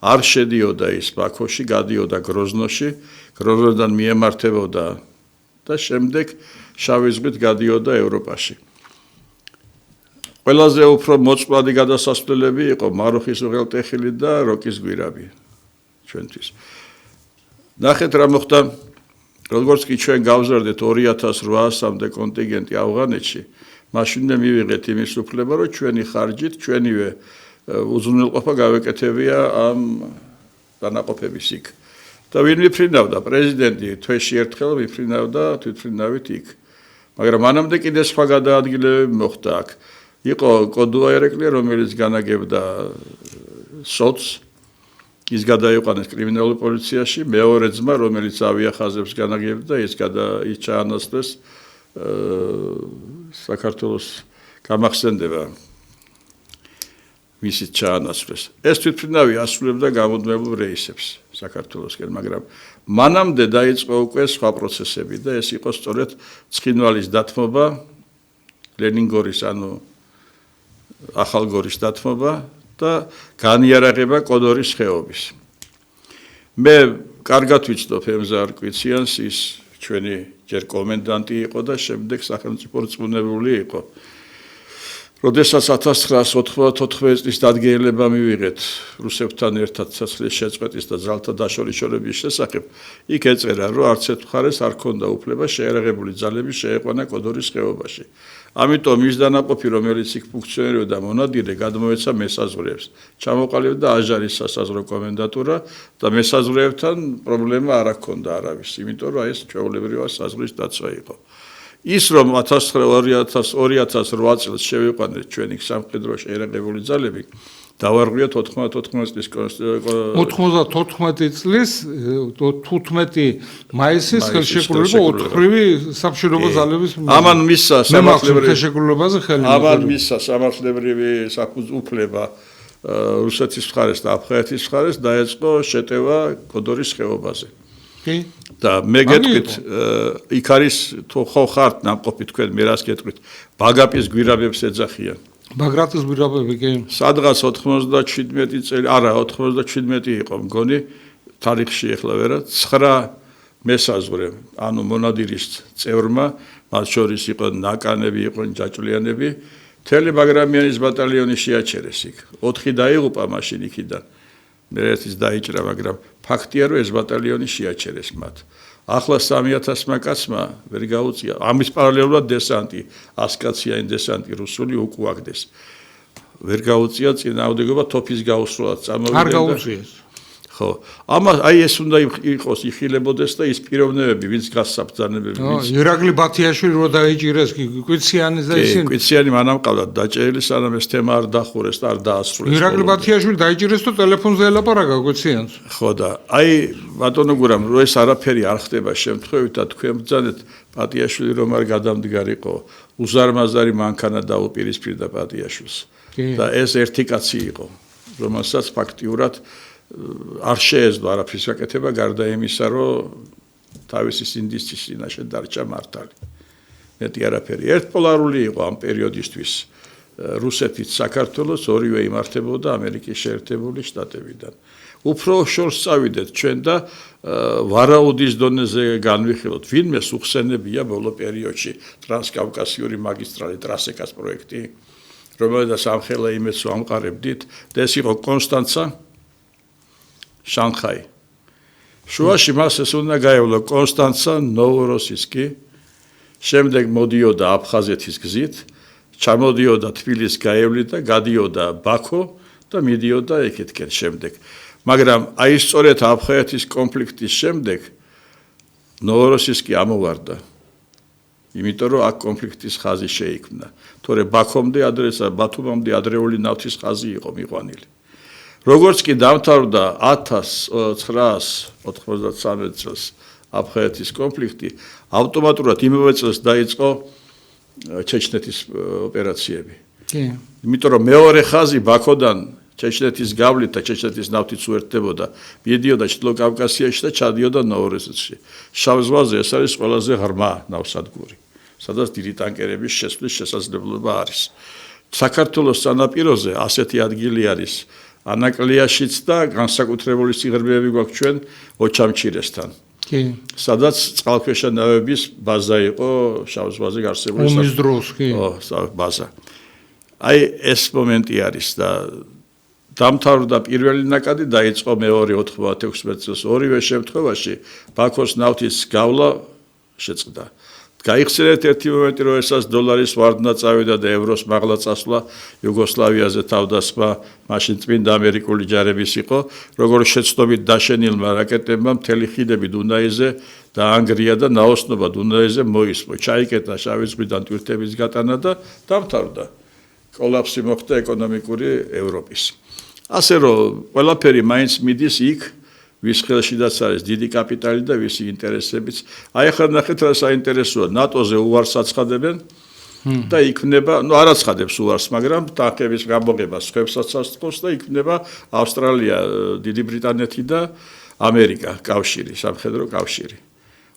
არ შედიოდა ის ბაქოში, გადიოდა გროზნოში, გროზნოდან მიემართებოდა და შემდეგ შავი ზღვით გადიოდა ევროპაში. ყველაზე უფრო მოწყვლადი გადასასვლელები იყო მაროხის უღელტეხილი და როკის გვირაბი. ჩვენთვის. ნახეთ რა მოხდა, როგორც კი ჩვენ გავზარდეთ 2800-მდე კონტინგენტი ავღანეთში, მაშინვე მივიღეთ იმის უფლება, რომ ჩვენი ხარჯით, ჩვენივე უზრუნველყოფა გავეკეთებია ამ დანაყოფების იქ. და ვინ მიფრინავდა? პრეზიდენტი თვეში ერთხელ მიფრინავდა თვითმფრინავით იქ. მაგრამ მანამდე კიდე სხვა გადაადგილებები მოხდა აქ. იყო კოდუა ერეკლე, რომელიც განაგებდა სოც, ის გადაიყვანეს კრიმინალურ პოლიციაში, მეორე ძმა, რომელიც ავიახაზებს განაგებდა, ის ჩაანაცვლეს საქართველოს გამახსენდება მისი ჩაანაცვლეს. ეს თვითმფრინავი ასრულებდა გამუდმებულ რეისებს საქართველოსკენ, მაგრამ მანამდე დაიწყო უკვე სხვა პროცესები და ეს იყო სწორედ ცხინვალის დათმობა, ლენინგორის ანუ ახალგორის დათმობა და განიარაღება კოდორის ხეობის. მე კარგად ვიცნობ ემზარ კვიციანს, ის ჩვენი ჯერ კომენდანტი იყო და შემდეგ სახელმწიფო რწმუნებული იყო. როდესაც 1994 წლის დადგენილება მივიღეთ რუსებთან ერთად ცოცხლის შეწყვეტის და ძალთა დაშორიშორების შესახებ, იქ ეწერა, რომ არც ერთ მხარეს არ ჰქონდა უფლება შეიარაღებული ძალები შეეყვანა კოდორის ხეობაში. ამიტომ ის დანაყოფი, რომელიც იქ ფუნქციონირებდა მონადირე, გადმოეცა მესაზღვრეებს. ჩამოყალიბდა აჟარის სასაზღვრო კომენდატურა და მესაზღვრეებთან პრობლემა არ ჰქონდა არავის, იმიტომ რომ ეს ჩვეულებრივად საზღვრის დაცვა იყო. ის რომ 2008 წელს შევიყვანეთ ჩვენი სამხედრო შეიარაღებული ძალები, დავარღვიოთ 94 წლის 94 წლის 15 მაისის ხელშეკრულება 4-რივი სამშვიდობო ძალების ამან მისცა სამართლებრივი უფლება რუსეთის მხარეს და აფხაზეთის მხარეს დაეწყო შეტევა კოდორის ხეობაზე. და მე გეტყვით, იქ არის თუ ხო ხართ ნამყოფი თქვენ, მე რას გეტყვით, ბაგაპის გვირაბებს ეძახიან. ბაგრატის გვირაბები კი? სადღაც 97 წელი, არა, 97 იყო მგონი, თარიღში ეხლა ვერა, 9 მესაზღვრე, ანუ მონადირის წევრმა, მათ შორის იყო ნაკანები, იყვნენ ჯაჭვლიანები, მთელი ბაგრამიანის ბატალიონი შეაჩერეს იქ. 4 დაიღუპა მაშინ იქიდან. მე ერთის დაიჭრა, მაგრამ ფაქტია, რომ ეს ბატალიონი შეაჩერეს მათ. ახლა 3000 კაცმა ვერ გაუწია. ამის პარალელურად დესანტი, 100 კაციანი დესანტი რუსული უკუაგდეს. ვერ გაუწია წინააღმდეგობა თოფის გაუსვლელად წამოვიდა. არ გაუწიეს. ხო. ამას აი ეს უნდა იყოს იხილებოდეს და ის პიროვნებები, ვინც გასაბრძანებები, ვინც ირაკლი ბათიაშვილი რო დაიჭირეს კვიციანის და ისინი. კვიციანი მანამ ყავდა დაჭერილი, სანამ ეს თემა არ დახურეს და არ დაასრულეს. ირაკლი ბათიაშვილი დაიჭირეს და ტელეფონზე ელაპარაკა კვიციანს. ხო და აი ბატონო გურამ, რო ეს არაფერი არ ხდება შემთხვევით და თქვენ ბრძანეთ ბათიაშვილი რომ არ გადამდგარიყო, უზარმაზარი მანქანა დაუპირისპირდა ბათიაშვილს. და ეს ერთი კაცი იყო, რომელსაც ფაქტიურად არ შეეძლო არაფრის გაკეთება გარდა იმისა, რომ თავისი სინდისის წინაშე დარჩა მართალი. მეტი არაფერი. ერთპოლარული იყო ამ პერიოდისთვის რუსეთიც საქართველოს ორივე იმართებოდა ამერიკის შეერთებული შტატებიდან. უფრო შორს წავიდეთ ჩვენ და ვარაუდის დონეზე განვიხილოთ. ვინმეს უხსენებია ბოლო პერიოდში ტრანსკავკასიური მაგისტრალი ტრასეკას პროექტი, რომელსაც ამხელა იმედს ვამყარებდით და ეს იყო კონსტანცა შანხაი. შუაში მას ეს უნდა გაევლო კონსტანცა, ნოვოროსისკი, შემდეგ მოდიოდა აფხაზეთის გზით, ჩამოდიოდა თბილისს გაევლით და გადიოდა ბაქო და მიდიოდა ეკეთკენ შემდეგ. მაგრამ აი სწორედ აფხაზეთის კონფლიქტის შემდეგ ნოვოროსისკი ამოვარდა. იმიტომ რომ აქ კონფლიქტის ხაზი შეიქმნა. თორე ბაქომდე ადრესა ბათუმამდე ადრეული ნავთის ხაზი იყო მიყვანილი. როგორც კი დამთავრდა 1993 წელს აფხაზეთის კონფლიქტი, ავტომატურად იმავე წელს დაიწყო ჩეჩნეთის ოპერაციები. იმიტომ რომ მეორე ხაზი ბაქოდან ჩეჩნეთის გავლით და ჩეჩნეთის ნავთით უერთდებოდა, მიდიოდა ჩრდილო კავკასიაში და ჩადიოდა ნოვოროსიისკში. შავ ზღვაზე ეს არის ყველაზე ღრმა ნავსადგური, სადაც დიდი ტანკერების შესვლის შესაძლებლობა არის. საქართველოს სანაპიროზე ასეთი ადგილი არის ანაკლიაშიც და განსაკუთრებული სიღრმეები გვაქვს ჩვენ ოჩამჩირესთან. სადაც წყალქვეშა ნავების ბაზა იყო შავ ზღვაზე არსებული ომის დროს, კი. ბაზა. აი ეს მომენტი არის და დამთავრდა პირველი ნაკადი, დაიწყო მეორე 96 წელს. ორივე შემთხვევაში ბაქოს ნავთის გავლა შეწყდა. გაიხსენეთ ერთი მომენტი, როდესაც დოლარის ვარდნა წავიდა და ევროს მაღლა წასვლა იუგოსლავიაზე თავდასხმა მაშინ წმინდა ამერიკული ჯარების იყო, როგორც შეცდომით დაშენილმა რაკეტებმა მთელი ხიდები დუნაიზე დაანგრია და ნაოსნობა დუნაიზე მოისმო. ჩაიკეტა შავი ზღვიდან ტვირთების გატანა და დამთავრდა. კოლაფსი მოხდა ეკონომიკური ევროპის. ასე რომ ყველაფერი მაინც მიდის იქ, ვის ხელშიდაც არის დიდი კაპიტალი და ვისი ინტერესებიც. აი ახლა ნახეთ რა საინტერესოა, ნატოზე უარს აცხადებენ და იქნება, არ აცხადებს უარს, მაგრამ თანხების გამოღება სხვებსაც ასწავს და იქნება ავსტრალია, დიდი ბრიტანეთი და ამერიკა კავშირი, სამხედრო კავშირი,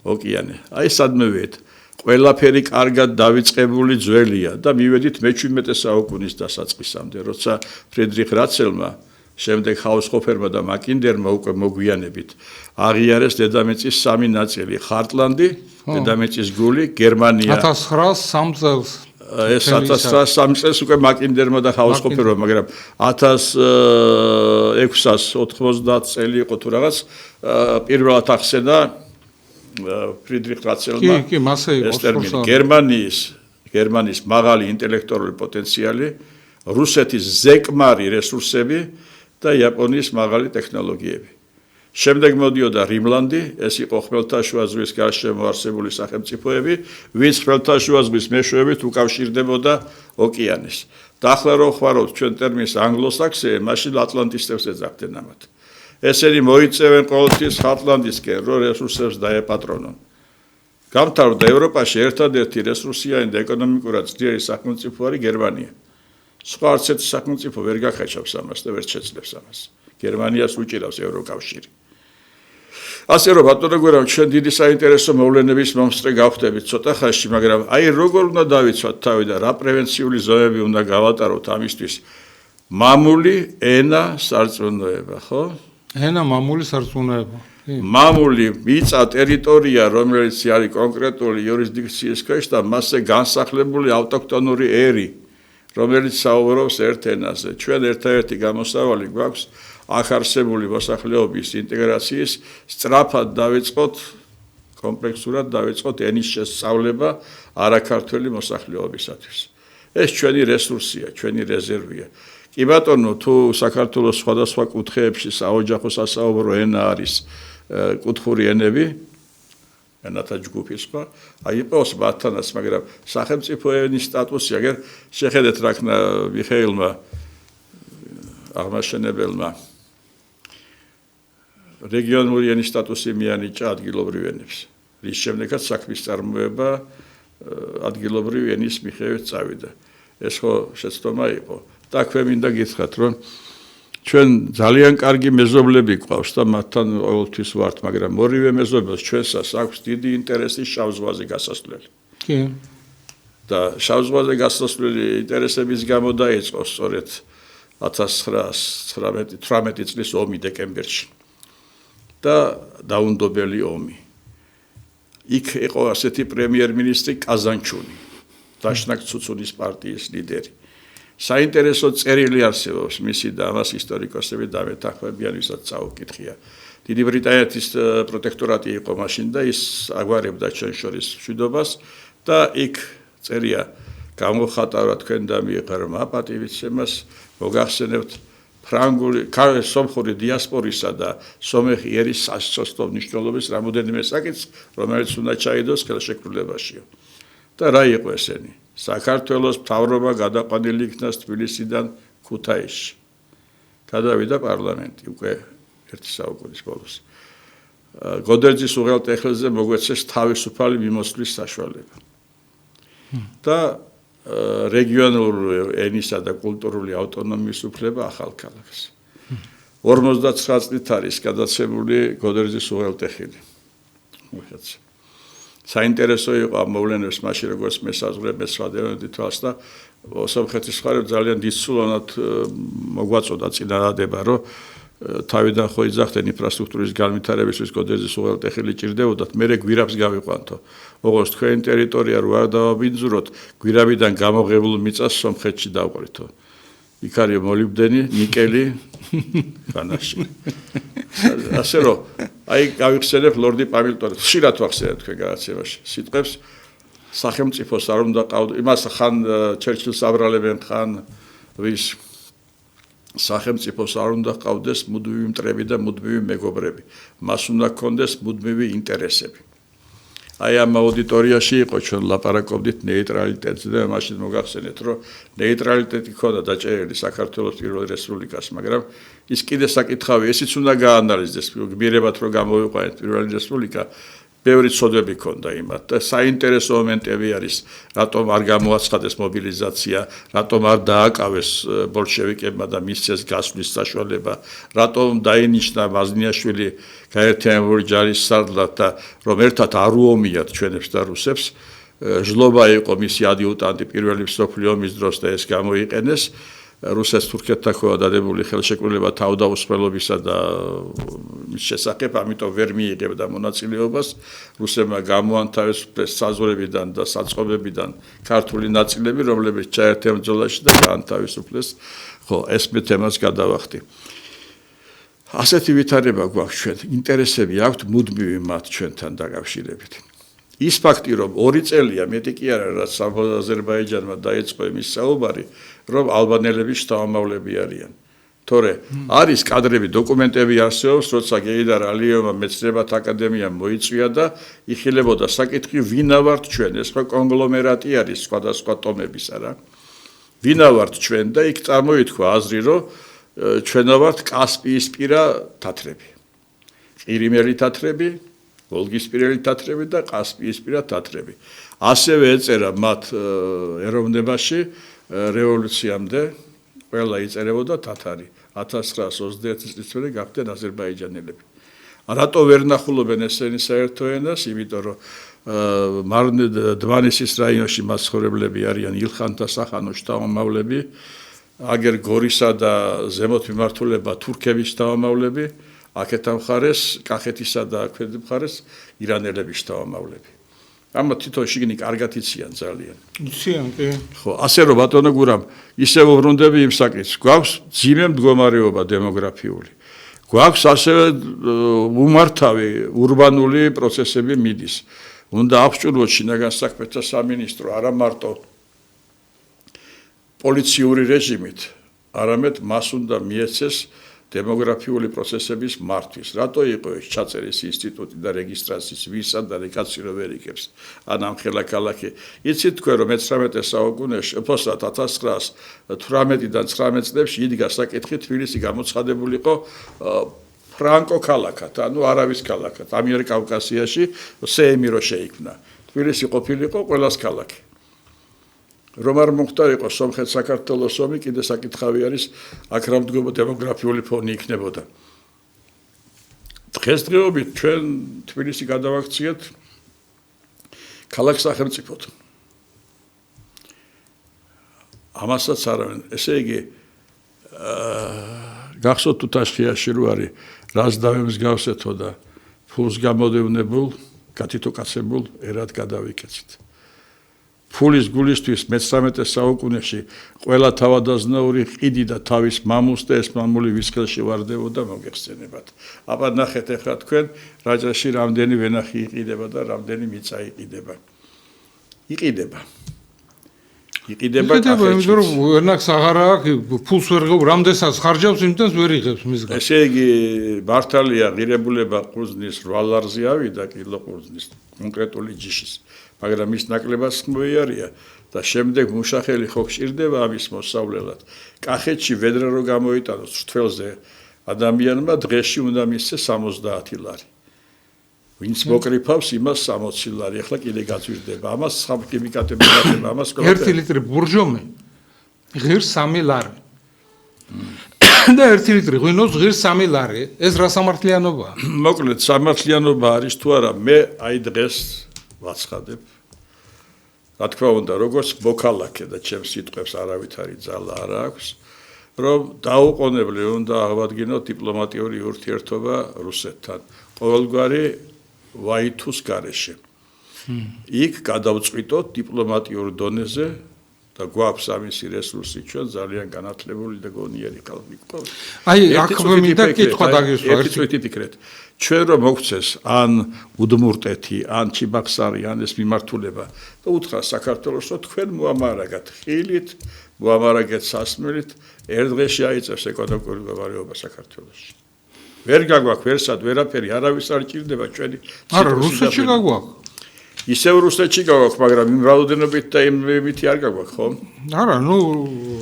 ოკეანე. აი სადმე ვეთ. ყველაფერი კარგად დავიწყებული ძველია და მივედით მე-17 საუკუნის დასაწყისამდე, როცა ფრიდრიხ რაცელმა შემდეგ ჰაუსჰოფერმა და მაკინდერმა უკვე მოგვიანებით აღიარეს დედამიწის სამი ნაწილი: ხარტლანდი, დედამიწის გული, გერმანია. 1903 წელს. ეს 1903 წელს უკვე მაკინდერმა და ჰაუსჰოფერმა, მაგრამ 1690 წელი იყო თუ რაღაც პირველად ახსენა ფრიდრიხ რაცელმა. კი, მასე იყო გერმანიის მაღალი ინტელექტუალური პოტენციალი, რუსეთის ზეკმარი რესურსები და იაპონიის მაღალი ტექნოლოგიები. შემდეგ მოდიოდა რიმლანდი, ეს იყო ხმელთაშუა ზღვის გარშემო არსებული სახელმწიფოები, ვინც ხმელთაშუა ზღვის მეშვეობით უკავშირდებოდა ოკეანეს. და ახლა რო ხვარავთ ჩვენ ტერმინს ანგლოსაქსონი, მაშინ ატლანტისტებს ეძახდნენ ამათ. ესენი მოიწევენ ყოველთვის ხარტლანდისკენ, რომ რესურსებს დაეპატრონონ. გამთავრდა ევროპაში ერთადერთი რესურსიანი და ეკონომიკურად ძლიერი სახელმწიფო არის გერმანია. სხვა არც ერთი სახელმწიფო ვერ გახაჩავს ამას და ვერ შეძლებს ამას. გერმანიას უჭირავს ევროკავშირი. ასე რომ ბატონო გვერამ, ჩვენ დიდი საინტერესო მოვლენების მომსწრე გავხდებით ცოტა ხანში, მაგრამ აი როგორ უნდა დავიცვათ თავი და რა პრევენციული ზომები უნდა გავატაროთ ამისთვის? მამული ენა სარწმუნოება, ხო? ენა მამული სარწმუნოება. მამული მიწა ტერიტორია, რომელიც არის კონკრეტული იურისდიქციის ქვეშ და მასზე განსახლებული ავტოქტონური ერი, რომელიც საუბრობს ერთ ენაზე. ჩვენ ერთადერთი გამოსავალი გვაქვს აქ არსებული მოსახლეობის ინტეგრაციის სწრაფად დავიწყოთ, კომპლექსურად დავიწყოთ ენის შესწავლება არაქართველი მოსახლეობისათვის. ეს ჩვენი რესურსია, ჩვენი რეზერვია. კი ბატონო, თუ საქართველოს სხვადასხვა კუთხეებში საოჯახო სასაუბრო ენა არის კუთხური ენები, ენათა ჯგუფი სხვა, აი იყოს მათთანაც, მაგრამ სახელმწიფო ენის სტატუსი, აგერ შეხედეთ რა ქნა მიხეილმა აღმაშენებელმა რეგიონული ენის სტატუსი მიანიჭა ადგილობრივ ენებს, რის შემდეგაც საქმის წარმოება ადგილობრივი ენის მიხედვით წავიდა. ეს ხო შეცდომა იყო. და აქვე მინდა გითხრათ, რომ ჩვენ ძალიან კარგი მეზობლები გვყავს და მათთან ყოველთვის ვართ, მაგრამ ორივე მეზობელს ჩვენსაც აქვს დიდი ინტერესი შავ ზღვაზე გასასვლელი. კი. და შავ ზღვაზე გასასვლელი ინტერესების გამო დაიწყო სწორედ 1918 წლის ომი დეკემბერში. და დაუნდობელი ომი. იქ იყო ასეთი პრემიერ-მინისტრი კაზანჩუნი, დაშნაკ ცუცუნის პარტიის ლიდერი. საინტერესო წერილი არსებობს მისი და ამას ისტორიკოსები დამეთანხმებიან, ვისაც წაუკითხია. დიდი ბრიტანეთის პროტექტორატი იყო მაშინ და ის აგვარებდა ჩვენ შორის მშვიდობას და იქ წერია გამოხატავდა თქვენ და მიიღარმა პატივისცემას, მოგახსენებთ ფრანგული, სომხური დიასპორისა და სომეხი ერის სასწავლო მნიშვნელობის რამოდენიმე საკითხს, რომელიც უნდა ჩაიდოს ხელშეკრულებაშიო. და რა იყო ესენი? საქართველოს მთავრობა გადაყვანილი იქნა თბილისიდან ქუთაისში. გადავიდა პარლამენტი უკვე ერთი საუკუნის ბოლოს. გოდერძის უღელტეხილზე მოგვეცეს თავისუფალი მიმოსვლის საშუალება. და რეგიონული ენისა და კულტურული ავტონომიის უფლება ახალ ქალაქს. 59 წლით არის გადაცემული გოდერძის უღელტეხილი. საინტერესო იყო ამ მოვლენებს მაშინ როგორც მესაზღვრე სვადევნებდი თვალს და სომხეთის მხარემ ძალიან დიდსულოვნად მოგვაწოდა წინადადება, რომ თავიდან ხო იძახდნენ ინფრასტრუქტურის განვითარებისთვის გოდერძის უღელტეხილი ჭირდებოდათ, მერე გვირაბს გავიყვანთო. როგორც თქვენი ტერიტორია რო არ დავაბინძუროთ, გვირაბიდან გამოღებულ მიწას სომხეთში დავყრითო. იქ არის მოლიბდენი, ნიკელი, განაშილი. ასე რომ აი გავიხსენებ ლორდი პამილტონის ხშირად ვახსენებ თქვენ გადაცემაში სიტყვებს სახელმწიფოს არ უნდა ყავდ იმას ხან ჩერჩილს აბრალებენ ხან ვის სახელმწიფოს არ უნდა ყავდეს მუდმივი მტრები და მუდმივი მეგობრები მას უნდა ქონდეს მუდმივი ინტერესები აი ამ აუდიტორიაში იყო ჩვენ ლაპარაკობდით ნეიტრალიტეტზე და მაშინ მოგახსენეთ რომ ნეიტრალიტეტი ქონდა დაჭერილი საქართველოს პირველ რესპუბლიკას მაგრამ ის კიდე საკითხავი ესიც უნდა გაანალიზდეს გმირებად რომ გამოვიყვანეთ პირველი რესპუბლიკა ბევრი ცოდვები ქონდა იმათ და საინტერესო მომენტები არის რატომ არ გამოაცხადეს მობილიზაცია რატომ არ დააკავეს ბოლშევიკებმა და მისცეს გასვლის საშუალება რატომ დაინიშნა მაზნიაშვილი გაერთიანებული ჯარის სარდლად და რომ ერთად არ უომიათ ჩვენებს და რუსებს ჟლობა იყო მისი ადიუტანტი პირველი მსოფლიო ომის დროს და ეს გამოიყენეს რუსეთს თურქეთთან ხო დადებული ხელშეკრულება თავდაუსმელობისა და მის შესახებ, ამიტომ ვერ მიიღებდა მონაწილეობას. რუსებმა გამოანთავისუფლეს საზღვრებიდან და საწყობებიდან ქართული ნაწილები, რომლებიც ჩაერთიან ბრძოლაში და გაანთავისუფლეს. ხო, ეს მე თემას გადავახდი. ასეთი ვითარება გვაქვს ჩვენ, ინტერესები აქვთ მუდმივი მათ ჩვენთან დაკავშირებით. ის ფაქტი, რომ 2 წელია მეტი კი არა, რაც აზერბაიჯანმა დაიწყო იმის საუბარი, რომ ალბანელები შთამომავლები არიან. თორე არის კადრები, დოკუმენტები არსებობს, როცა გეიდარ ალიევმა მეცნიერებათა აკადემიამ მოიწვია და იხილებოდა საკითხი, ვინა ვართ ჩვენ, ეს ხო კონგლომერატი არის სხვადასხვა ტომებისა რა. ვინა ვართ ჩვენ და იქ წარმოითქვა აზრი, რომ ჩვენა ვართ კასპიისპირა თათრები. ყირიმელი თათრები ვოლგისპირელი თათრები და კასპიისპირა თათრები. ასევე ეწერა მათ ეროვნებაში რევოლუციამდე ყველა იწერებოდა თათარი 1921 წლის მერე გახდნენ აზერბაიჯანელები. რატო ვერ ნახულობენ ესენი საერთო ენას? იმიტომ რომ დვანისის რაიონში მაცხოვრებლები არიან ილხანთა სახანოს შთამომავლები, აგერ გორისა და ზემოთ მიმართულება თურქების შთამომავლები, აქეთა მხარეს, კახეთისა და ქვედა მხარეს ირანელების შთამომავლები. ამა თვითონ შიგნი კარგად იციან ძალიან. იციან, კი. ხო, ასე რომ ბატონო გურამ, ისე ვუბრუნდები იმ საკითხს. გვაქვს ძიმე მდგომარეობა დემოგრაფიული. გვაქვს ასევე უმართავი ურბანული პროცესები მიდის. უნდა აღჭურვოთ შინაგან საქმეთა სამინისტრო არა მარტო პოლიციური რეჟიმით, არამედ მას უნდა მიეცეს დემოგრაფიული პროცესების მართვის. რატო იყო ეს ჩაწერის ინსტიტუტი და რეგისტრაციის ვისა და რეკაცრო ვერიკებს ან ამხელა ქალაქი. იცით თქვენ რომ 19 საუკუნეში, უბრალოდ 1918-დან 19 წლებში იდგა საკითხი თბილისი გამოცხადებულიყო ფრანკო ქალაქად, ანუ არავის ქალაქად. ამიერკავკასიაში სეიმი რო შეიქმნა. თბილისი ყოფილიყო ყველას ქალაქი. რომ არ მომხდარიყო სომხეთ საქართველოს ომი, კიდე საკითხავი არის, აქ რა მდგომარეობა დემოგრაფიული ფონი იქნებოდა. დღესდღეობით ჩვენ თბილისი გადავაქციეთ ქალაქ სახელმწიფოდ. ამასაც არავინ, ესე იგი გახსოვთ თუთაშხიაში რო არის რას დავემსგავსეთო და ფულს გამოდევნებულ, გათითოკაცებულ ერად გადავიკეცით. ფულის გულისთვის მე-19 საუკუნეში ყველა თავადაზნაური ყიდი და თავის მამულს და ეს მამული ვის ხელში ვარდებოდა მოგეხსენებათ. აბა ნახეთ ახლა თქვენ რაჭაში რამდენი ვენახი იყიდება და რამდენი მიწა იყიდება. იყიდება იმიტომ რომ ვენახს აღარ აქვს, ფულს ვერ ღებ, რამდენსაც ხარჯავს, იმდენს ვერ იღებს მისგან. ესე იგი მართალია ღირებულება ყურძნის 8 ლარზე ავიდა კილო ყურძნის კონკრეტული ჯიშის. მაგრამ ის ნაკლებად მოიარია და შემდეგ მუშახელი ხო გჭირდება ამის მოსავლელად. კახეთში ვედრა რო გამოიტანოს რთველზე ადამიანმა დღეში უნდა მისცეს 70 ლარი. ვინც მოკრიფავს იმას 60 ლარი, ახლა კიდე გაწვირდება. ამას სამკიმიკატები გატება, ამას ყველაფერი. 1 ლიტრი ბურჟომი ღირს 3 ლარი. და 1 ლიტრი ღვინოს ღირს 3 ლარი. ეს რა სამართლიანობაა? მოკლედ სამართლიანობა არის თუ არა, მე აი დღეს ვაცხადებ. რა თქმა უნდა, როგორც მოქალაქე და ჩემს სიტყვებს არავითარი ძალა არ აქვს, რომ დაუყოვნებლივ უნდა აღვადგინოთ დიპლომატიური ურთიერთობა რუსეთთან. ყოველგვარი ვაითუს გარეშე. იქ გადავწყვიტოთ დიპლომატიურ დონეზე და გვაქვს ამისი რესურსი ჩვენ ძალიან განათლებული და გონიერი ხალხი გვყავს. აი, აქ მინდა კითხვა დაგისვა. ერთი წუთი ფიქრეთ. ჩვენ რომ მოგცეს ან უდმურტეთი, ან ჩიბაქსარი, ან ეს მიმართულება და უთხრა საქართველოს, რომ თქვენ მოამარაგეთ ხილით, მოამარაგეთ სასმელით, ერთ დღეში აიწევს ეკონომიკური მდგომარეობა საქართველოში. ვერ გაგვაქვს ვერსად, ვერაფერი, არავის არ ჭირდება ჩვენი. არა, რუსეთში გაგვაქვს. ისევ რუსეთში გაგვაქვს, მაგრამ იმ რაოდენობით და იმ მითი არ გაგვაქვს, ხო? არა,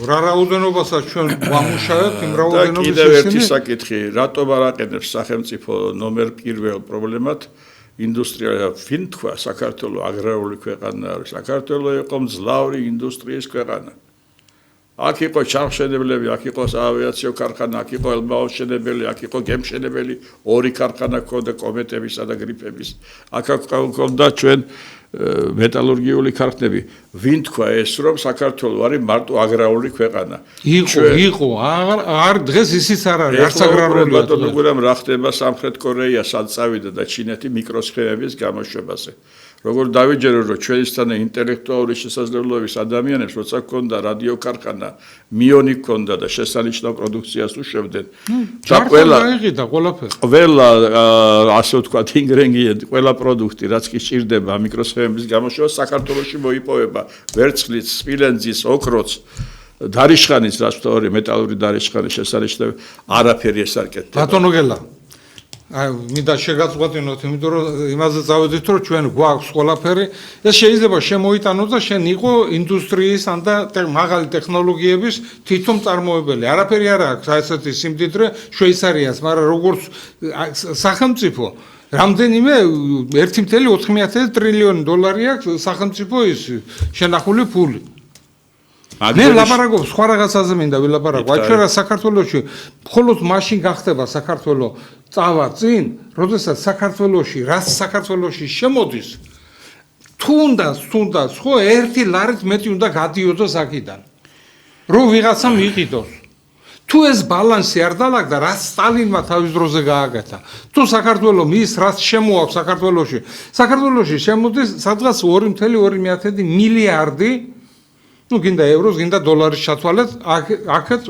რა რაოდენობასაც ჩვენ ვამუშავებთ, იმ რაოდენობის კიდევ ერთი საკითხი, რატომ არ აყენებს სახელმწიფო ნომერ პირველ პრობლემად ინდუსტრია, ვინ თქვა საქართველოს აგრარული ქვეყანა არის, საქართველოს იყო მძლავრი ინდუსტრიის ქვეყანა. აქ იყო ჩამშენებლები, აქ იყო ავიაციო ქარხანა, აქ იყო ელბაოს შენებელი, აქ იყო გემშენებელი, ორი ქარხანა ჰქონდა კომეტებისა და გრიფების. აქ ჰქონდა ჩვენ მეტალურგიული ქარხნები. ვინ თქვა ეს, რომ საქართველოს არის მარტო აგრარული ქვეყანა? იყო, არ დღეს ისიც არ არის, არც აგრარული. ბატონო გურამ რა ხდება სამხრეთ კორეა, სად წავიდა და ჩინეთი მიკროსხემების გამოშვებაზე. როგორ დავიჯერო, რომ ჩვენისთანა ინტელექტუალური შესაძლებლობის ადამიანებს, როცა ჰქონდა რადიო ქარხანა, მიონი ჰქონდა და შესანიშნავ პროდუქციას უშვებდნენ. და ყველა ასე ვთქვათ, ინგრედიენტი, ყველა პროდუქტი, რაც კი სჭირდება მიკროსხემების გამოშვებას, საქართველოში მოიპოვება. ვერცხლიც, სპილენძის, ოქროც, დარიშხანის, რაც თორე მეტალური დარიშხანის შესანიშნავი, არაფერი ეს არ კეთდება. ბატონო გელა აი, მინდა შეგაწყვეტინოთ, იმიტომ რომ იმაზე წავედით, რომ ჩვენ გვაქვს ყველაფერი, ეს შეიძლება შემოიტანოს და შენ იყო ინდუსტრიის ან და მაღალი ტექნოლოგიების თვითონ წარმოებელი. არაფერი არ აქვს ასეთი სიმდიდრე შვეიცარიას, მაგრამ როგორც სახელმწიფო რამდენიმე 1.4 ტრილიონი დოლარი აქვს სახელმწიფო ის შენახული ფული. მე ლაპარაკობ სხვა რაღაცაზე მინდა ვილაპარაკო. აი ჩვენ რა საქართველოში მხოლოდ მაშინ გახდება საქართველო წავა წინ, როდესაც საქართველოში რაც საქართველოში შემოდის, თუნდაც ხო ერთი ლარით მეტი უნდა გადიოდოს აქედან. რომ ვიღაცა მიიყიდოს. თუ ეს ბალანსი არ დაალაგდა, რაც სტალინმა თავის დროზე გააკეთა. თუ საქართველო მის რაც შემოაქვს საქართველოში შემოდის სადღაც 2.2 მილიარდი გინდა ევროს, გინდა დოლარის ჩათვალეთ, აქეთ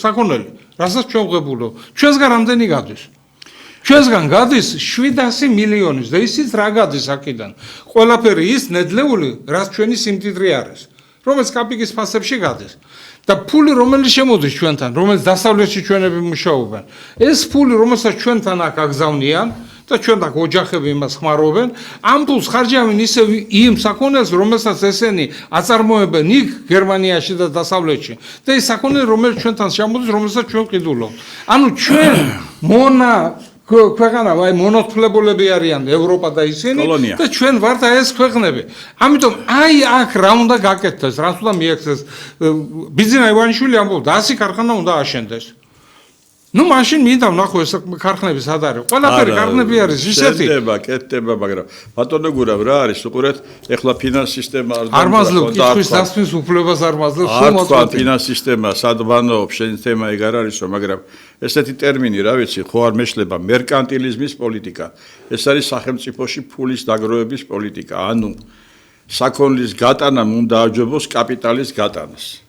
საქონელი, რასაც ჩვენ ვღებულობ. ჩვენსგან რამდენი გადის? ჩვენსგან გადის 700 მილიონის და ისიც რა გადის აქედან? ყველაფერი ის ნედლეული, რაც ჩვენი სიმდიდრე არის, რომელიც კაპიკის ფასებში გადის. და ფული რომელიც შემოდის ჩვენთან, რომელიც დასავლეთში ჩვენები მუშაობენ, ეს ფული რომელსაც ჩვენთან აქ აგზავნიან და ჩვენ აქ ოჯახები იმას ხმარობენ, ამ ფულს ხარჯავენ ისევ იმ საქონელს, რომელსაც ესენი აწარმოებენ იქ გერმანიაში და დასავლეთში. და ის საქონელი, რომელიც ჩვენთან შემოდის, რომელსაც ჩვენ ყიდულობთ. ანუ ჩვენ ქვეყანა, აი მონოთვლებულები არიან ევროპა და ისინი და ჩვენ ვართ ეს ქვეყნები. ამიტომ აი აქ რა უნდა გაკეთდეს, რას უნდა მიექცეს. ბიზნა ივანიშვილი ამბობდა, 100 ქარხანა უნდა აშენდეს. ნუ მაშინ მინდა ვნახო ეს ქარხნები სად არის. ყველაფერი ქარხნები არის ისეთი. კეთდება, მაგრამ ბატონო გურავ რა არის, უყურეთ, ეხლა ფინანს სისტემა არ მაძლევ კითხვის დასმის უფლებას არ მაძლევ, სულ მოწყვეტ ფინანს სისტემა სად ვანოობ, შენ თემა ეგ არ არისო, მაგრამ ესეთი ტერმინი რა ვიცი, ხო არ მეშლება მერკანტილიზმის პოლიტიკა. ეს არის სახელმწიფოში ფულის დაგროვების პოლიტიკა, ანუ საქონლის გატანამ უნდა აჯობოს კაპიტალის გატანას.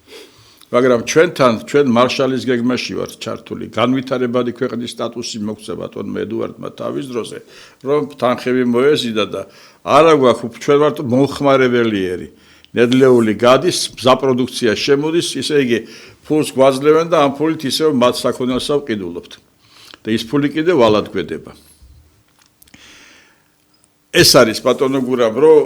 მაგრამ ჩვენ მარშალის გეგმაში ვართ ჩართული. განვითარებადი ქვეყნის სტატუსი მოგვცა ბატონმა ედუარდმა თავის დროზე, რომ თანხები მოეზიდა და არა გვაქვს ჩვენ ვართ მომხმარებელიერი. ნედლეული გადის, მზა პროდუქცია შემოდის, ისე იგი ფულს გვაძლევენ და ამ ფულით ისევ მათ საქონელსა ვყიდულობთ. და ის ფული კიდევ ვალადგვედება. ეს არის ბატონო გურამ, რომ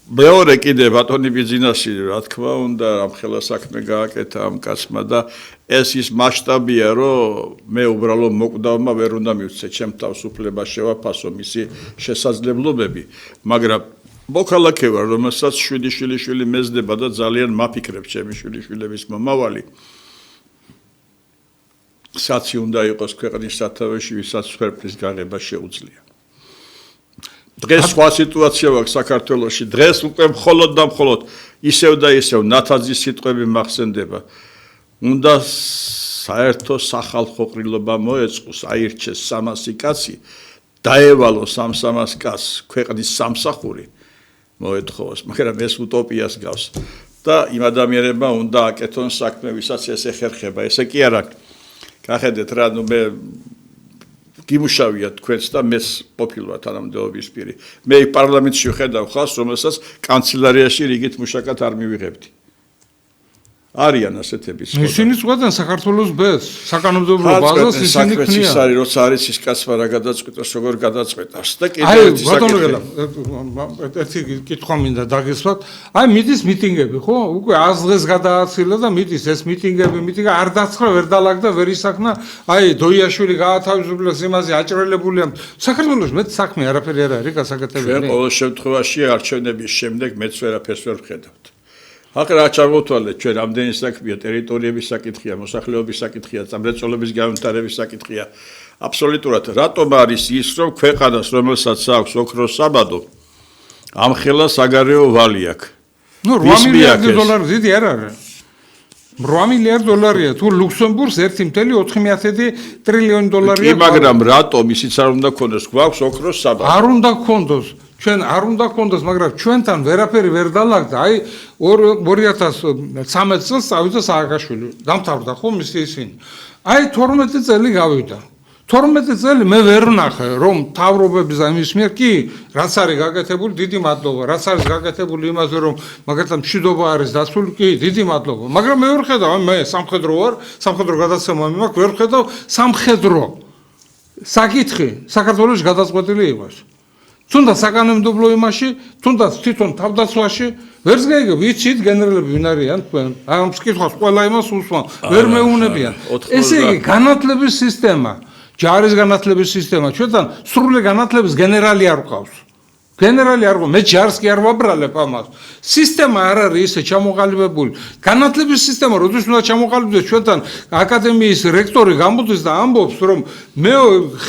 მეორე კიდე ბატონი ბიზნესი, რა თქმა უნდა, ამ ხელა საქმე გააკეთა ამ კაცმა და ეს ის მასშტაბია, რომ მე უბრალოდ მოკვდავმა ვერ უნდა მივცე, ჩემ თავისუფლება შევაფასო მისი შესაძლებლობები, მაგრამ მოქალაქე ვარ, რომელსაც შვილი მეზდება და ძალიან მაფიქრებ ჩემი შვილიშვილების მომავალი. საცი უნდა იყოს ქვეყნის სათავეში, ვისაც ხერხის გაღება შეუძლია. დღეს სხვა სიტუაცია აქვს საქართველოში. დღეს უკვე მხოლოდ და მხოლოდ ისევ და ისევ ნათაძის სიტყვები მახსენდება. უნდა საერთო სახალხო ყრილობა მოეწყოს, აირჩეს 300 კაცი, დაევალოს ამ 300 კაცს ქვეყნის სამსახური მოეთხოვოს, მაგრამ ეს უტოპიას გავს. და იმ ადამიანებმა უნდა აკეთონ საქმე, ვისაც ეს ეხერხება. ესე კი არა. გახედეთ რა, მე გიმუშავია თქვენს და მეც ყოფილვარ თანამდებობის პირი. მე პარლამენტში ვხედავ ხალხს, რომელსაც კანცელარიაში რიგით მუშაკად არ მივიღებდი. არიან ასეთები. ისინი წყვეტენ საქართველოს ბედს, საკანონმდებლო ბაზას ისინი ქმნიან. ის არის, როცა არის ის კაცმა რა გადაწყვეტას, როგორ გადაწყვეტას და კიდევ ერთი საკითხი. ერთი კითხვა მინდა დაგესვათ. აი მიდის მიტინგები, ხო? უკვე 100 დღეს გადააცილა და მიდის ეს მიტინგები არ დაცხრა, ვერ დაალაგდა, ვერ ისახნა. აი დოიაშვილი გაათავისუფლეს იმაზე აჭრელებულია. საქართველოს მეც საქმე არაფერი არ არის გასაკეთებელი. ჩვენ ყოველ შემთხვევაში არჩევნების შემდეგ მეც ვერაფერს ვერ ვხედავთ. აქ რა ჩავუთვალეთ ჩვენ ამდენი საქმეა, ტერიტორიების საკითხია, მოსახლეობის საკითხია, წამრეწოლების განვითარების საკითხია. აბსოლუტურად რატომ არის ის, რომ ქვეყანას, რომელსაც აქვს ოქროს საბადო, ამხელა საგარეო ვალი აქვს? ნუ 8 მილიარდი დოლარი დიდი არ არის. 8 მილიარდი დოლარია, თუ ლუქსემბურგს 1.4 ტრილიონი დოლარია. კი, მაგრამ რატომ ისიც არ უნდა ქონდეს, გვაქვს ოქროს საბადო. არ უნდა ქონდეს. ჩვენ არ უნდა ქონდეს, მაგრამ ჩვენთან ვერაფერი ვერ დაალაგდა. აი 2013 წელს წავიდა სააკაშვილი. დამთავრდა ხო მისი ისინი. აი 12 წელი გავიდა. 12 წელი მე ვერ ვნახე, რომ თავრობების ამის მიერ კი, რაც არის გაკეთებული, დიდი მადლობა. რაც არის გაკეთებული იმაზე, რომ მაგალითად მშვიდობა არის დაცული, კი, დიდი მადლობა. მაგრამ მე ვერ ხედავ, მე სამხედრო ვარ, სამხედრო გადაცემა მაქვს, ვერ ხედავ სამხედრო საკითხი საქართველოს გადაწყვეტილი იყოს. თუნდაც საკანონმდებლო იმაში, თუნდაც თვითონ თავდაცვაში, ვერც გაიგებ, იცით გენერალები ვინ არიან თქვენ? ამ კითხვას ყველა იმას უსვან, ვერ მეუნებიან. ესე იგი, განათლების სისტემა, ჯარის განათლების სისტემა, ჩვენთან სრული განათლების გენერალი არ ყავს. გენერალი არ ყავს, მე ჯარს კი არ ვაბრალებ ამას. სისტემა არ არის ისე ჩამოყალიბებული. განათლების სისტემა, როდესაც უნდა ჩამოყალიბდეს ჩვენთან აკადემიის რექტორი გამოდის და ამბობს, რომ მე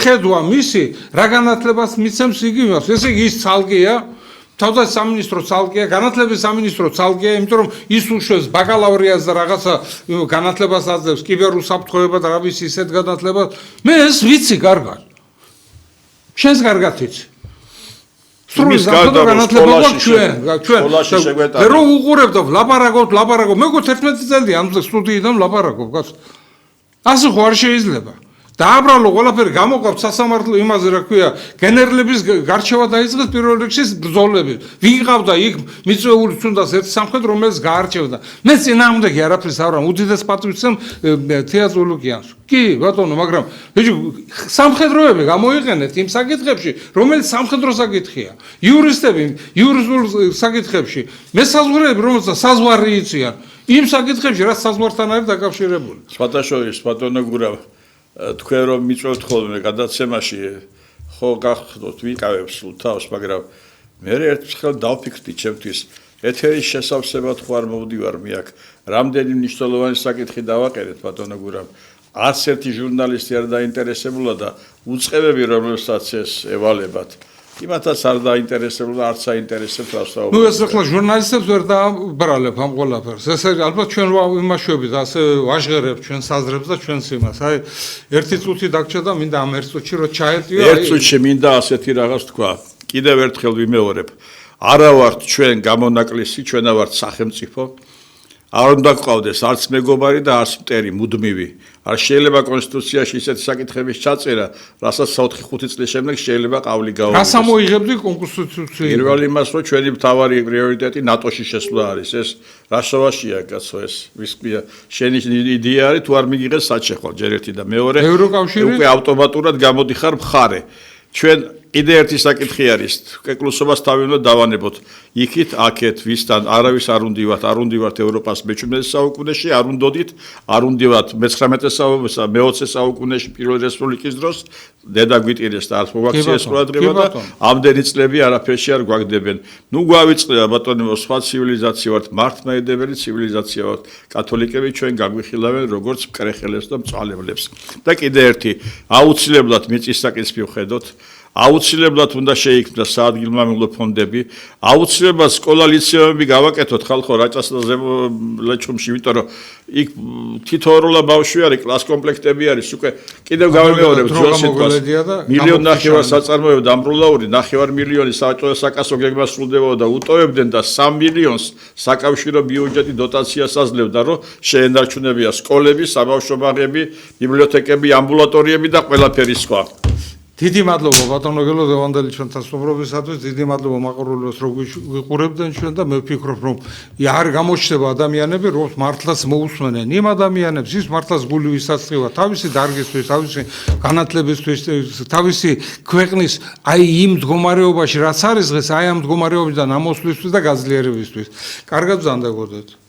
ხედვა მისი რა განათლებას მიცემს იგი იმას. ესე იგი ის ცალკეა, თავდაცვის სამინისტრო ცალკეა, განათლების სამინისტრო ცალკეა, იმიტომ რომ ის უშვებს ბაკალავრიატს და რაღაცა განათლებას აძლევს, კიბერუსაფრთხოება და რა ვიცი ისეთ განათლებას. მე ეს ვიცი კარგად. შენს კარგად იცი. სრული განათლება გვაქვს ჩვენ. რო უყურებ და ვლაპარაკობ, მე გქო 11 წელია ამ სტუდიიდან ვლაპარაკობ, კაცო. ასე ხო არ შეიძლება. დააბრალო ყველაფერი გამოყავთ სასამართლო იმაზე რა ქვია, გენერლების გარჩევა დაიწყეს პირველ რიგში ბრძოლები. ვინ ყავდა იქ მიწვეული თუნდაც ერთი სამხედრო რომელიც გაარჩევდა. მე წინააღმდეგი არაფერს არ ვარ, უდიდეს პატივს ვცემ თეატროლოგიანს. კი, ბატონო, მაგრამ სამხედროები გამოიყენეთ იმ საკითხებში, რომელიც სამხედრო საკითხია. იურისტები იურისტულ საკითხებში, მე საზღვარები, რომელსაც საზღვარი იციან, იმ საკითხებში, რაც საზღვართან არის დაკავშირებული. სხვადასხვა ბატონო გურავ თქვენ რომ მიწვევთ ხოლმე გადაცემაში ხო გახდოთ ვიკავებ სულ თავს, მაგრამ მე ერთხელ დავფიქრდი ჩემთვის ეთერის შესავსებად ხო არ მოვდივარ მე აქ რამდენი მნიშვნელოვანი საკითხი დავაყენეთ ბატონო გურავ არც ერთი ჟურნალისტი არ დაინტერესებულა და უწყებები რომელსაც ეს ევალებათ იმათაც არ დაინტერესებულა არც აინტერესებს ასაუბრებს. ნუ ეს ახლა ჟურნალისტებს ვერ დააბრალებ ამ ყველაფერს. ეს ალბათ ჩვენ ვიმაშვებით, ასე ვაჟღერებთ ჩვენ საზრებს და ჩვენს იმას. აი ერთი წუთი დაგჭირდა და მინდა ამ ერთ წუთში რო ჩაეტიო. ერთ წუთში მინდა ასეთი რაღაც თქვა. კიდევ ერთხელ ვიმეორებ. არა ვართ ჩვენ გამონაკლისი, ჩვენა ვართ სახელმწიფო. არ უნდა გყავდეს არც მეგობარი და არც მტერი მუდმივი. არ შეიძლება კონსტიტუციაში ისეთი საკითხების ჩაწერა, რასაც 4-5 წლის შემდეგ შეიძლება ყავლი გაუგოს. რას ამოიღებდი კონსტიტუციით? პირველ იმას, რომ ჩვენი მთავარი პრიორიტეტი ნატოში შესვლა არის. ეს რასოვაშია, კაცო, ეს ვისკია. შენი იდეა არის თუ არ მიგიღეს საჩეხვა, ჯერ ერთი და მეორე. უკვე ავტომატურად გამოდიხარ მხარე. ჩვენ კიდე ერთი საკითხი არის, კეკლუსობას თავი უნდა დავანებოთ. იქით, აქეთ, ვისთან, არავის არ უნდივართ, არ უნდივართ ევროპას მე-17 საუკუნეში, არ უნდოდით, არ უნდივართ მე-19 საუკუნეში, მე-20 საუკუნეში პირველი რესპუბლიკის დროს, დედა გვიტირეს და არც მოვაქციეს ყურადღება და ამდენი წლები არაფერში არ გვაგდებენ. ნუ გვავიწყდება ბატონო, სხვა ცივილიზაცია ვართ, მართლმადიდებელი ცივილიზაცია ვართ. კათოლიკები ჩვენ გაგვიხილავენ როგორც მკრეხელებს და მწვალებლებს. და კიდე ერთი, აუცილებლად მიწის საკითხი ვხედოთ. აუცილებლად უნდა შეიქმნას საადგილმამულო ფონდები, აუცილებლად სკოლა ლიცეუმები გავაკეთოთ ხალხო რაჭასაზე ლეჩხუმში, იმიტომ რომ იქ თითოეულა ბავშვი არის, კლას კომპლექტები არის, უკვე კიდევ გავემეორებ ძველ სიტყვას. 1,5 მილიონი საწარმოო დამბრუნლაური 9 მილიონი საჭირო საკასო გეგმა სრულდებოდა და უტოვებდნენ და 3 მილიონს საკავშირო ბიუჯეტი დოტაციას აძლევდა, რომ შეენარჩუნებია სკოლები, საბავშვო ბაღები, ბიბლიოთეკები, ამბულატორიები და ყველაფერი სხვა. დიდი მადლობა ბატონო გელო დევანდელი ჩვენთან სტუმრობისათვის, დიდი მადლობა მაყურებლებს რომ გვიყურებდნენ ჩვენ და მე ვფიქრობ რომ არ გამოჩნდება ადამიანები რომ მართლაც მოусმენენ იმ ადამიანებს ის მართლაც გული ვისაცხივა თავისი დარგისთვის, თავისი განათლებისთვის, თავისი ქვეყნის აი იმ მდგომარეობაში რაც არის დღეს, აი ამ მდგომარეობიდან ამოსვლისთვის და გაძლიერებისთვის. კარგად ბრძანდებოდეთ.